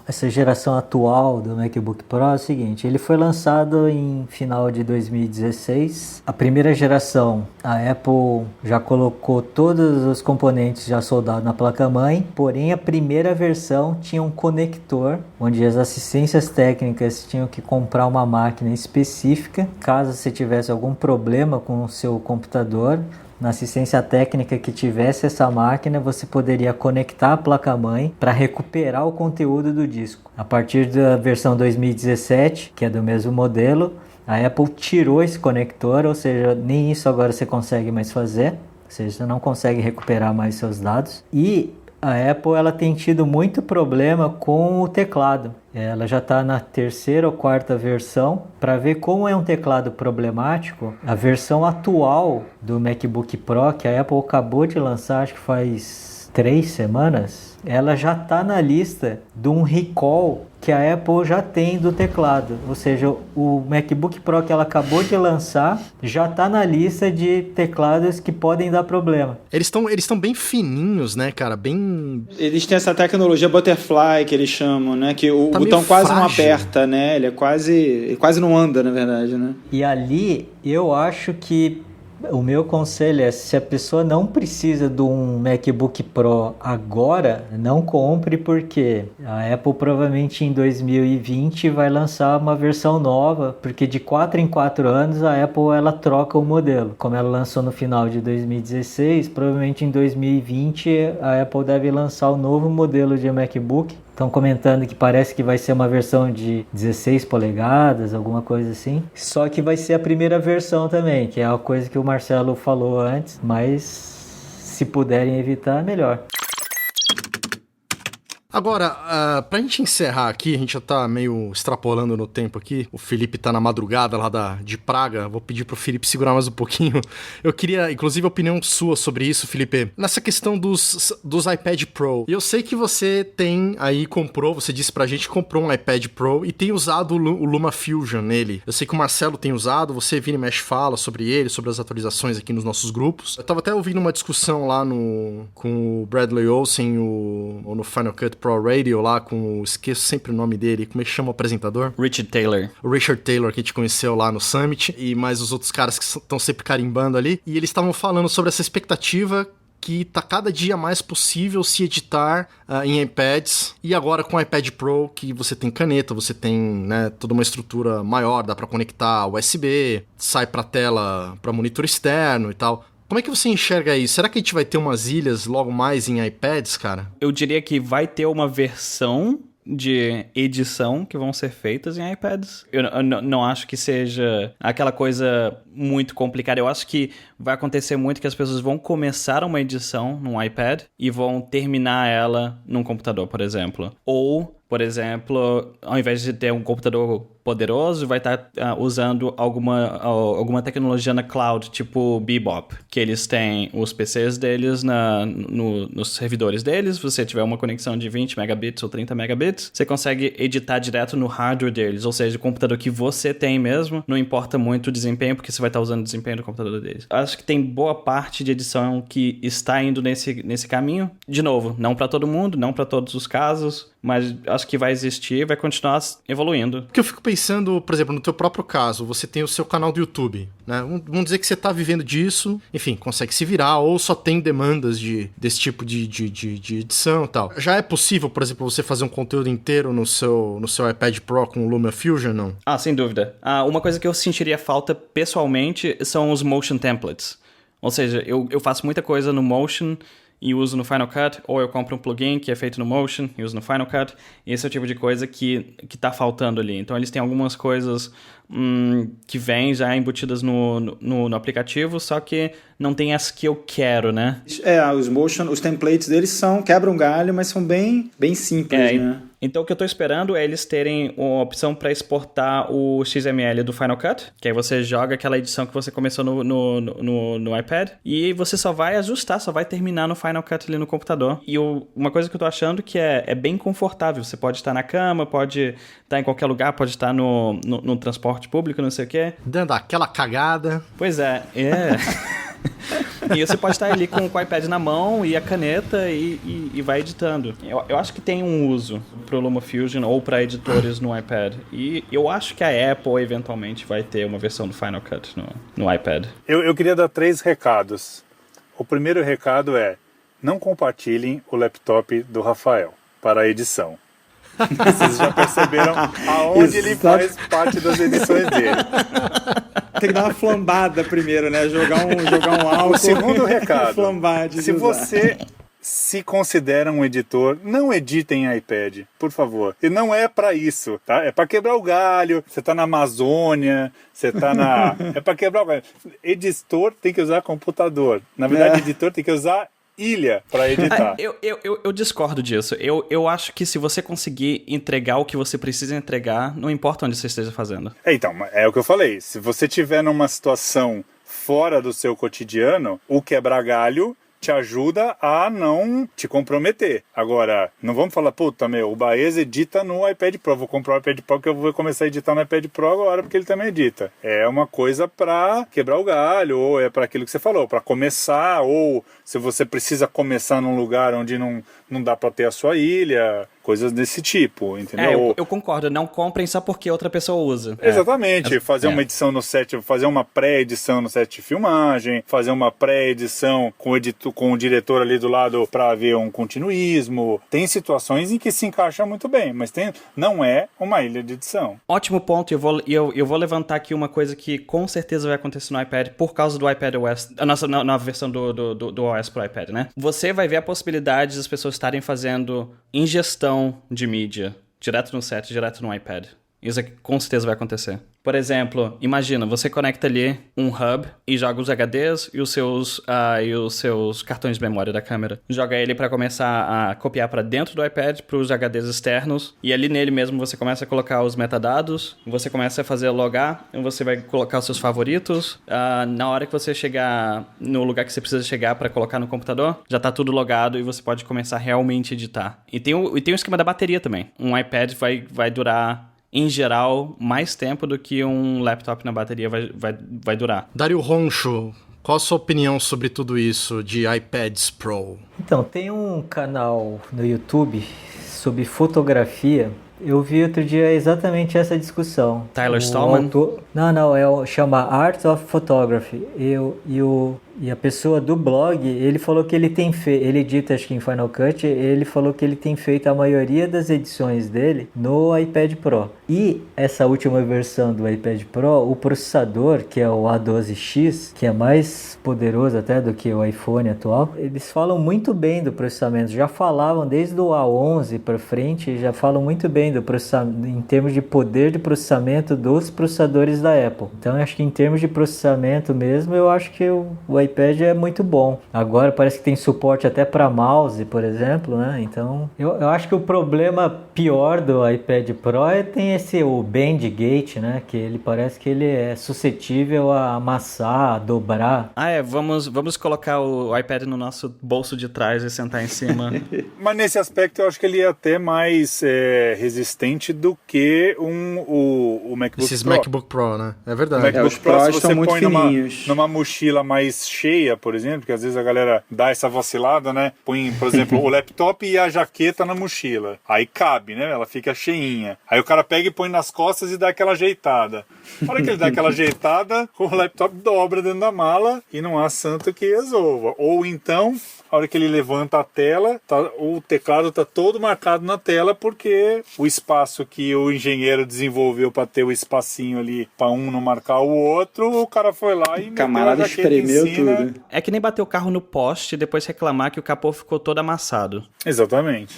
essa geração atual do MacBook Pro é o seguinte: ele foi lançado em final de 2016. A primeira geração, a Apple já colocou todos os componentes já soldados na placa-mãe, porém a primeira versão tinha um conector, onde as assistências técnicas tinham que comprar uma máquina específica, caso você tivesse algum problema com o seu computador. Na assistência técnica que tivesse essa máquina, você poderia conectar a placa-mãe para recuperar o conteúdo do disco. A partir da versão 2017, que é do mesmo modelo, a Apple tirou esse conector, ou seja, nem isso agora você consegue mais fazer, ou seja, você não consegue recuperar mais seus dados. E a Apple ela tem tido muito problema com o teclado. Ela já está na 3ª ou 4ª versão. Para ver como é um teclado problemático, a versão atual do MacBook Pro, que a Apple acabou de lançar, acho que faz 3 semanas, ela já está na lista de um recall que a Apple já tem do teclado. Ou seja, o MacBook Pro que ela acabou de lançar já está na lista de teclados que podem dar problema. Eles estão bem fininhos, né, cara? Eles têm essa tecnologia butterfly que eles chamam, né? Que o botão quase não aperta, né? Ele quase não anda, na verdade, né? E ali, eu acho que o meu conselho é, se a pessoa não precisa de um MacBook Pro agora, não compre, porque a Apple provavelmente em 2020 vai lançar uma versão nova, porque de 4 em 4 anos a Apple ela troca o modelo. Como ela lançou no final de 2016, provavelmente em 2020 a Apple deve lançar o novo modelo de MacBook. Estão comentando que parece que vai ser uma versão de 16 polegadas, alguma coisa assim. Só que vai ser a primeira versão também, que é a coisa que o Marcelo falou antes, mas se puderem evitar, melhor. Agora, pra gente encerrar aqui, a gente já tá meio extrapolando no tempo aqui. O Felipe tá na madrugada lá de Praga. Vou pedir pro Felipe segurar mais um pouquinho. Eu queria, inclusive, a opinião sua sobre isso, Felipe. Nessa questão dos iPad Pro. Eu sei que você você disse pra gente que comprou um iPad Pro e tem usado o LumaFusion nele. Eu sei que o Marcelo tem usado, você vira e mexe fala sobre ele, sobre as atualizações aqui nos nossos grupos. Eu tava até ouvindo uma discussão lá com o Bradley Olsen ou no Final Cut Pro Radio lá esqueço sempre o nome dele, como é que chama o apresentador? Richard Taylor. O Richard Taylor, que a gente conheceu lá no Summit, e mais os outros caras que estão sempre carimbando ali, e eles estavam falando sobre essa expectativa que tá cada dia mais possível se editar em iPads, e agora com o iPad Pro, que você tem caneta, você tem, né, toda uma estrutura maior, dá para conectar USB, sai para tela, para monitor externo e tal. Como é que você enxerga isso? Será que a gente vai ter umas ilhas logo mais em iPads, cara? Eu diria que vai ter uma versão de edição que vão ser feitas em iPads. Eu não acho que seja aquela coisa muito complicada. Eu acho que vai acontecer muito que as pessoas vão começar uma edição num iPad e vão terminar ela num computador, por exemplo. Ou, por exemplo, ao invés de ter um computador poderoso, vai estar usando alguma tecnologia na cloud, tipo Bebop, que eles têm os PCs deles nos servidores deles. Se você tiver uma conexão de 20 megabits ou 30 megabits, você consegue editar direto no hardware deles, ou seja, o computador que você tem mesmo, não importa muito o desempenho, porque você vai estar usando o desempenho do computador deles. Acho que tem boa parte de edição que está indo nesse caminho. De novo, não para todo mundo, não para todos os casos, mas acho que vai existir e vai continuar evoluindo. O que eu fico pensando, por exemplo, no teu próprio caso, você tem o seu canal do YouTube, né? Vamos dizer que você tá vivendo disso, enfim, consegue se virar, ou só tem demandas desse tipo de edição e tal. Já é possível, por exemplo, você fazer um conteúdo inteiro no seu iPad Pro com o LumaFusion, não? Sem dúvida. Uma coisa que eu sentiria falta pessoalmente são os motion templates. Ou seja, eu faço muita coisa no Motion e uso no Final Cut, ou eu compro um plugin que é feito no Motion e uso no Final Cut. Esse é o tipo de coisa que tá faltando ali. Então eles têm algumas coisas que vêm já embutidas no aplicativo, só que não tem as que eu quero, né? Os templates deles quebram galho, mas são bem simples, né? Então o que eu tô esperando é eles terem uma opção para exportar o XML do Final Cut, que aí você joga aquela edição que você começou no iPad, e você só vai ajustar, só vai terminar no Final Cut ali no computador. E uma coisa que eu tô achando que é bem confortável. Você pode estar na cama, pode estar em qualquer lugar, pode estar no transporte público, não sei o quê. Dando aquela cagada. Pois é. E você pode estar ali com o iPad na mão e a caneta e vai editando. Eu acho que tem um uso pro LumaFusion ou para editores no iPad. E eu acho que a Apple eventualmente vai ter uma versão do Final Cut no iPad. Eu queria dar 3 recados. O primeiro recado é: não compartilhem o laptop do Rafael para a edição. Vocês já perceberam aonde ele faz parte das edições dele. Tem que dar uma flambada primeiro, né? Jogar um álcool. O segundo recado: flambar se você se considera um editor, não edite em iPad, por favor. E não é pra isso, tá? É pra quebrar o galho. Você tá na Amazônia, você tá na... É pra quebrar o galho. Editor tem que usar computador. Na verdade, editor tem que usar ilha para editar. Eu discordo disso. Eu acho que se você conseguir entregar o que você precisa entregar, não importa onde você esteja fazendo. Então, é o que eu falei. Se você estiver numa situação fora do seu cotidiano, o quebrar galho te ajuda a não te comprometer. Agora, não vamos falar, o Baez edita no iPad Pro, vou comprar o iPad Pro que eu vou começar a editar no iPad Pro agora, porque ele também edita. É uma coisa pra quebrar o galho, ou é pra aquilo que você falou, pra começar, ou se você precisa começar num lugar onde não dá pra ter a sua ilha, coisas desse tipo, entendeu? Eu concordo, não comprem só porque outra pessoa usa. Exatamente, fazer uma edição no set, fazer uma pré-edição no set de filmagem, fazer uma pré-edição com o diretor ali do lado para ver um continuismo. Tem situações em que se encaixa muito bem, mas não é uma ilha de edição. Ótimo ponto, eu vou levantar aqui uma coisa que com certeza vai acontecer no iPad por causa do iPad OS, a nossa nova versão do OS pro iPad, né? Você vai ver a possibilidade das pessoas estarem fazendo ingestão de mídia direto no set, direto no iPad. Isso aqui com certeza vai acontecer. Por exemplo, imagina, você conecta ali um hub e joga os HDs e os seus cartões de memória da câmera. Joga ele para começar a copiar para dentro do iPad, para os HDs externos. E ali nele mesmo você começa a colocar os metadados, você começa a fazer logar, você vai colocar os seus favoritos. Na hora que você chegar no lugar que você precisa chegar para colocar no computador, já tá tudo logado e você pode começar realmente a editar. E tem o esquema da bateria também. Um iPad vai durar, em geral, mais tempo do que um laptop na bateria vai durar. Dario Roncho, qual a sua opinião sobre tudo isso de iPads Pro? Então, tem um canal no YouTube sobre fotografia Eu vi outro dia exatamente essa discussão. Tyler Stallman? Não, chama Art of Photography. E a pessoa do blog, ele falou que ele tem feito, ele edita acho que em Final Cut, ele falou que ele tem feito a maioria das edições dele no iPad Pro. E essa última versão do iPad Pro, o processador, que é o A12X, que é mais poderoso até do que o iPhone atual, eles falam muito bem do processamento, já falavam desde o A11 para frente, já falam muito bem do processamento, em termos de poder de processamento dos processadores da Apple. Então acho que em termos de processamento mesmo, eu acho que o iPad é muito bom. Agora parece que tem suporte até para mouse, por exemplo, né? Então eu acho que o problema pior do iPad Pro tem o bend gate, né? Que ele parece que ele é suscetível a amassar, a dobrar. Vamos colocar o iPad no nosso bolso de trás e sentar em cima. Mas nesse aspecto eu acho que ele é até mais resistente do que o MacBook Esses Pro. MacBook Pro, né? É verdade. O MacBook os Pro, Pros se você são muito põe fininhos. numa mochila mais cheia, por exemplo, que às vezes a galera dá essa vacilada, né? Põe, por exemplo, o laptop e a jaqueta na mochila. Aí cabe, né? Ela fica cheinha. Aí o cara pega e põe nas costas e dá aquela ajeitada. Na hora que ele dá aquela ajeitada, o laptop dobra dentro da mala e não há santo que resolva. Ou então, a hora que ele levanta a tela, o teclado está todo marcado na tela porque o espaço que o engenheiro desenvolveu para ter o espacinho ali para um não marcar o outro, o cara foi lá e camarada espremeu tudo. É que nem bater o carro no poste e depois reclamar que o capô ficou todo amassado. Exatamente.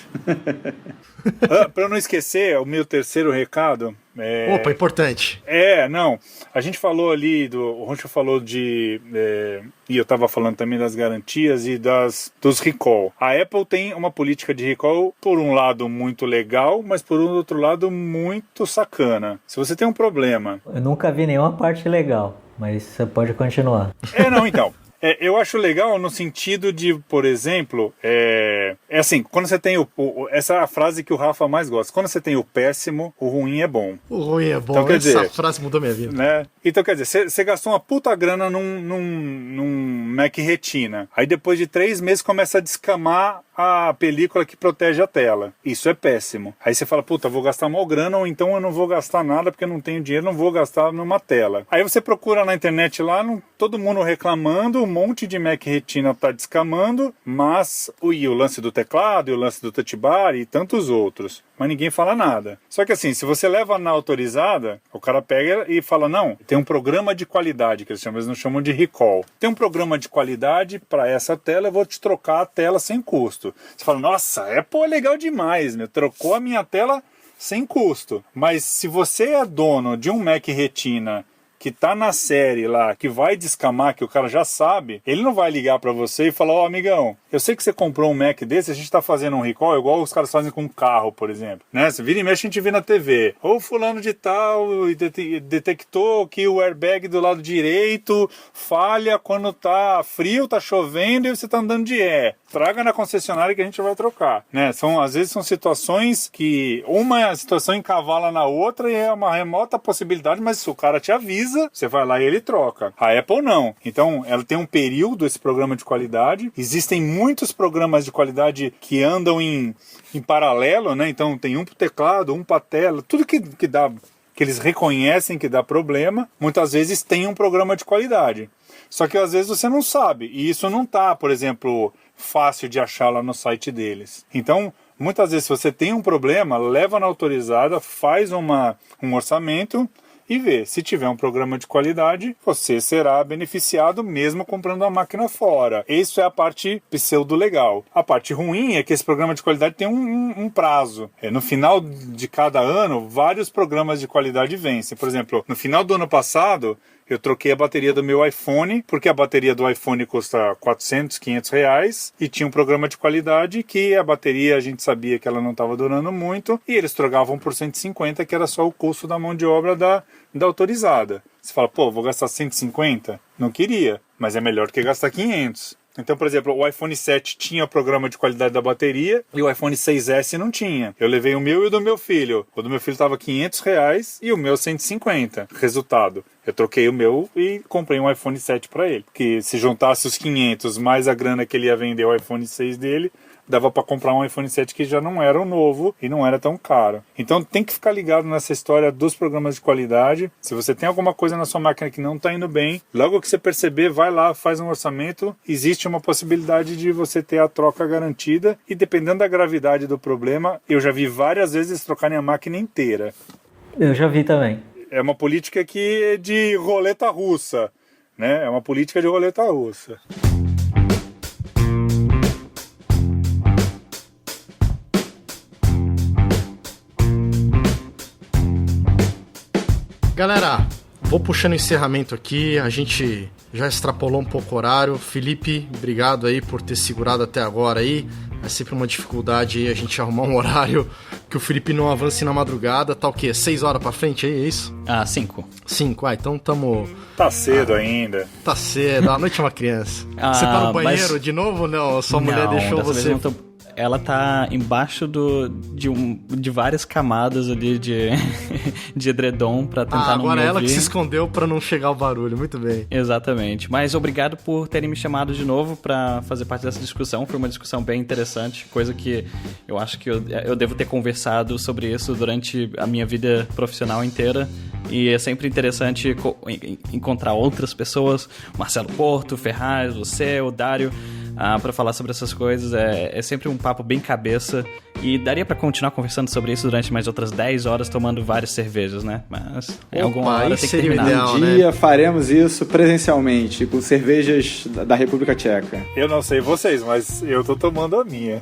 Para eu não esquecer, o meu terceiro recado... Opa, importante. Não. A gente falou ali, o Roncho falou e eu estava falando também das garantias e dos recall. A Apple tem uma política de recall, por um lado, muito legal, mas por outro lado, muito sacana. Se você tem um problema... Eu nunca vi nenhuma parte legal, mas você pode continuar. Então... eu acho legal no sentido de, por exemplo, assim, quando você tem essa é a frase que o Rafa mais gosta. Quando você tem o péssimo, o ruim é bom. O ruim é bom. Então, Essa frase mudou minha vida. Né? Então, quer dizer, você gastou uma puta grana num Mac Retina. Aí depois de 3 meses começa a descamar a película que protege a tela. Isso é péssimo. Aí você fala, puta, vou gastar mal grana ou então eu não vou gastar nada porque eu não tenho dinheiro, não vou gastar numa tela. Aí você procura na internet lá, todo mundo reclamando, um monte de Mac Retina tá descamando, mas o lance do teclado, e o lance do touch bar e tantos outros. Mas ninguém fala nada. Só que assim, se você leva na autorizada, o cara pega e fala, não, tem um programa de qualidade, que eles não chamam de recall. Tem um programa de qualidade para essa tela, eu vou te trocar a tela sem custo. Você fala, nossa, Apple é legal demais, trocou a minha tela sem custo. Mas se você é dono de um Mac Retina que tá na série lá, que vai descamar, que o cara já sabe, ele não vai ligar pra você e falar, amigão, eu sei que você comprou um Mac desse, a gente tá fazendo um recall, igual os caras fazem com um carro, por exemplo, né? Você vira e mexe, a gente vê na TV. Ou fulano de tal detectou que o airbag do lado direito falha quando tá frio, tá chovendo e você tá andando de traga na concessionária que a gente vai trocar, né? Às vezes são situações que uma situação encavala na outra e é uma remota possibilidade, mas se o cara te avisa, você vai lá e ele troca. A Apple não. Então, ela tem um período, esse programa de qualidade. Existem muitos programas de qualidade que andam em paralelo, né? Então, tem um para o teclado, um para a tela, tudo que dá, que eles reconhecem que dá problema, muitas vezes tem um programa de qualidade. Só que às vezes você não sabe. E isso não tá, por exemplo, fácil de achar lá no site deles. Então, muitas vezes, se você tem um problema, leva na autorizada, faz um orçamento e vê. Se tiver um programa de qualidade, você será beneficiado mesmo comprando a máquina fora. Isso é a parte pseudo-legal. A parte ruim é que esse programa de qualidade tem um prazo. No final de cada ano, vários programas de qualidade vencem. Por exemplo, no final do ano passado, eu troquei a bateria do meu iPhone, porque a bateria do iPhone custa 400, 500 reais, e tinha um programa de qualidade que a bateria a gente sabia que ela não estava durando muito, e eles trocavam por 150, que era só o custo da mão de obra da autorizada. Você fala, vou gastar 150? Não queria, mas é melhor do que gastar 500. Então, por exemplo, o iPhone 7 tinha o programa de qualidade da bateria e o iPhone 6S não tinha. Eu levei o meu e o do meu filho. O do meu filho estava 500 reais e o meu 150. Resultado, eu troquei o meu e comprei um iPhone 7 para ele. Porque se juntasse os 500 mais a grana que ele ia vender o iPhone 6 dele, dava para comprar um iPhone 7 que já não era o novo e não era tão caro. Então tem que ficar ligado nessa história dos programas de qualidade. Se você tem alguma coisa na sua máquina que não está indo bem, logo que você perceber, vai lá, faz um orçamento. Existe uma possibilidade de você ter a troca garantida e dependendo da gravidade do problema, eu já vi várias vezes trocarem a máquina inteira. Eu já vi também. É uma política que é de roleta russa, né? É uma política de roleta russa. Galera, vou puxando o encerramento aqui, a gente já extrapolou um pouco o horário. Felipe, obrigado aí por ter segurado até agora aí. É sempre uma dificuldade aí a gente arrumar um horário que o Felipe não avance na madrugada. Tá o quê? 6 horas pra frente aí, é isso? 5. 5, então tamo... Tá cedo ainda. Tá cedo, a noite é uma criança. Você tá no banheiro de novo ou não? Sua mulher deixou você... Ela tá embaixo de várias camadas ali de edredom pra tentar não me ouvir. Agora ela que se escondeu pra não chegar o barulho, muito bem. Exatamente, mas obrigado por terem me chamado de novo pra fazer parte dessa discussão. Foi uma discussão bem interessante, coisa que eu acho que eu devo ter conversado sobre isso durante a minha vida profissional inteira. E é sempre interessante encontrar outras pessoas, Marcelo Porto, Ferraz, você, o Dário, para falar sobre essas coisas. É sempre um papo bem cabeça e daria para continuar conversando sobre isso durante mais outras 10 horas tomando várias cervejas, né? Mas em alguma hora tem que terminar. Ideal, um dia faremos isso presencialmente com cervejas da República Tcheca. Eu não sei vocês, mas eu tô tomando a minha.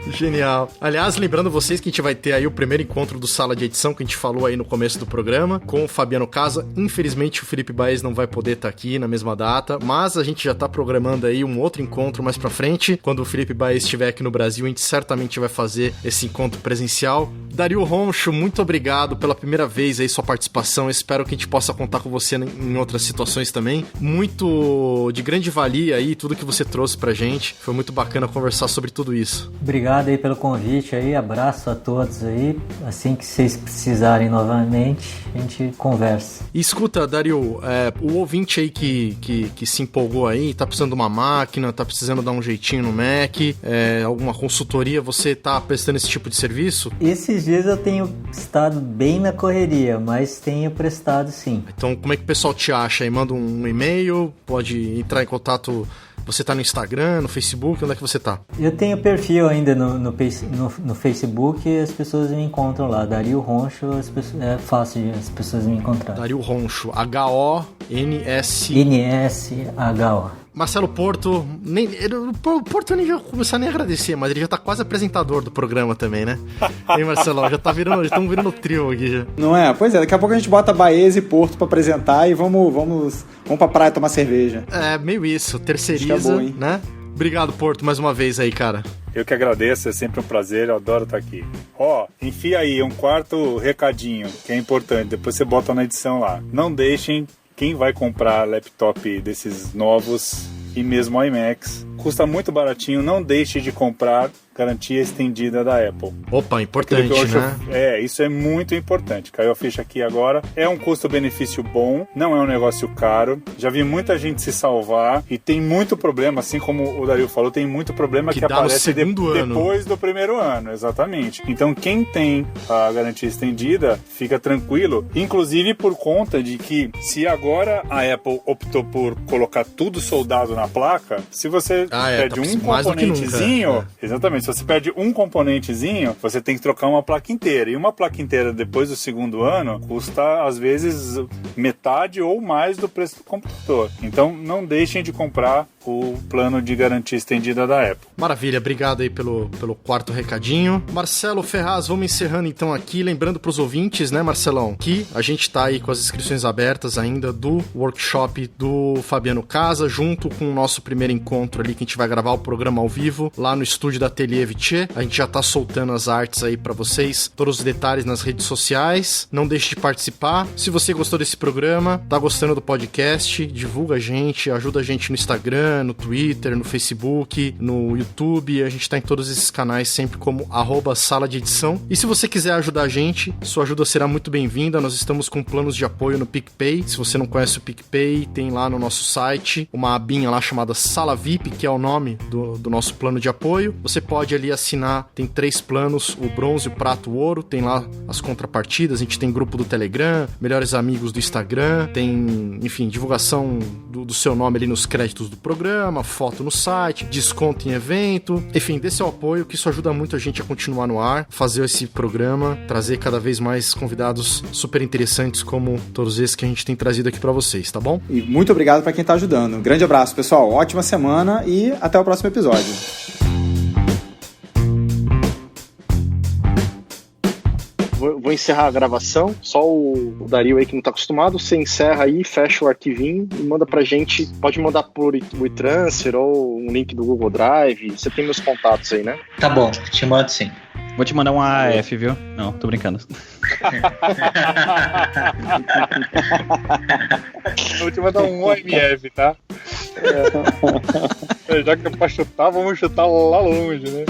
Genial. Aliás, lembrando vocês que a gente vai ter aí o primeiro encontro do Sala de Edição, que a gente falou aí no começo do programa, com o Fabiano Casa. Infelizmente o Felipe Baez não vai poder estar aqui na mesma data, mas a gente já tá programando aí um outro encontro mais pra frente. Quando o Felipe Baez estiver aqui no Brasil, a gente certamente vai fazer esse encontro presencial. Dario Roncho, muito obrigado pela primeira vez aí sua participação. Espero que a gente possa contar com você em outras situações também. Muito de grande valia aí tudo que você trouxe pra gente. Foi muito bacana conversar sobre tudo isso. Obrigado aí pelo convite aí, abraço a todos aí. Assim que vocês precisarem novamente, a gente conversa. E escuta, Dario, o ouvinte aí que se empolgou aí, tá precisando de uma máquina, tá precisando dar um jeitinho no Mac, alguma consultoria, você tá prestando esse tipo de serviço? Esses dias eu tenho estado bem na correria, mas tenho prestado sim. Então como é que o pessoal te acha aí? Manda um e-mail, pode entrar em contato. Você tá no Instagram, no Facebook, onde é que você tá? Eu tenho perfil ainda no Facebook e as pessoas me encontram lá. Dario Roncho, é fácil de as pessoas me encontrar. Dario Roncho, H-O-N-S... N-S-H-O. Marcelo Porto, o Porto eu nem já começar nem a agradecer, mas ele já tá quase apresentador do programa também, né? E aí, Marcelão, já estamos virando trio aqui já. Não é? Pois é, daqui a pouco a gente bota Baez e Porto pra apresentar e vamos pra praia tomar cerveja. É, meio isso, terceiriza, bom, hein? Né? Obrigado, Porto, mais uma vez aí, cara. Eu que agradeço, é sempre um prazer, eu adoro estar aqui. Enfia aí um quarto recadinho, que é importante, depois você bota na edição lá. Não deixem quem vai comprar laptop desses novos e mesmo iMacs, custa muito baratinho, não deixe de comprar garantia estendida da Apple. Opa, importante, né? Isso é muito importante. Caiu a ficha aqui agora. É um custo-benefício bom, não é um negócio caro. Já vi muita gente se salvar e tem muito problema, assim como o Dario falou, tem muito problema que aparece depois do primeiro ano, exatamente. Então quem tem a garantia estendida, fica tranquilo, inclusive por conta de que se agora a Apple optou por colocar tudo soldado na placa, se você perde um componentezinho, exatamente, se você perde um componentezinho, você tem que trocar uma placa inteira. E uma placa inteira depois do segundo ano custa, às vezes, metade ou mais do preço do computador. Então, não deixem de comprar o plano de garantia estendida da Apple. Maravilha, obrigado aí pelo quarto recadinho. Marcelo Ferraz, vamos encerrando então aqui, lembrando pros ouvintes, né, Marcelão, que a gente tá aí com as inscrições abertas ainda do workshop do Fabiano Casa, junto com o nosso primeiro encontro ali, que a gente vai gravar o programa ao vivo, lá no estúdio da Ateliê Vitché. A gente já tá soltando as artes aí pra vocês, todos os detalhes nas redes sociais. Não deixe de participar. Se você gostou desse programa, tá gostando do podcast, divulga a gente, ajuda a gente no Instagram, Instagram, no Twitter, no Facebook, no YouTube. A gente tá em todos esses canais sempre como @sala de edição. E se você quiser ajudar a gente, sua ajuda será muito bem-vinda. Nós estamos com planos de apoio no PicPay. Se você não conhece o PicPay, tem lá no nosso site uma abinha lá chamada Sala VIP, que é o nome do nosso plano de apoio. Você pode ali assinar, tem 3 planos, o bronze, o prata, o ouro. Tem lá as contrapartidas, a gente tem grupo do Telegram, melhores amigos do Instagram, tem, enfim, divulgação do seu nome ali nos créditos do programa, foto no site, desconto em evento. Enfim, desse é o apoio, que isso ajuda muito a gente a continuar no ar, fazer esse programa, trazer cada vez mais convidados super interessantes como todos esses que a gente tem trazido aqui pra vocês, tá bom? E muito obrigado pra quem tá ajudando. Um grande abraço, pessoal. Ótima semana e até o próximo episódio. Vou encerrar a gravação, só o Dario aí que não tá acostumado, você encerra aí, fecha o arquivinho e manda pra gente, pode mandar por WeTransfer ou um link do Google Drive, você tem meus contatos aí, né? Tá bom, te mando sim. Vou te mandar um AF, viu? Não, tô brincando. Vou te mandar um OMF, tá? Já que é pra chutar, vamos chutar lá longe, né?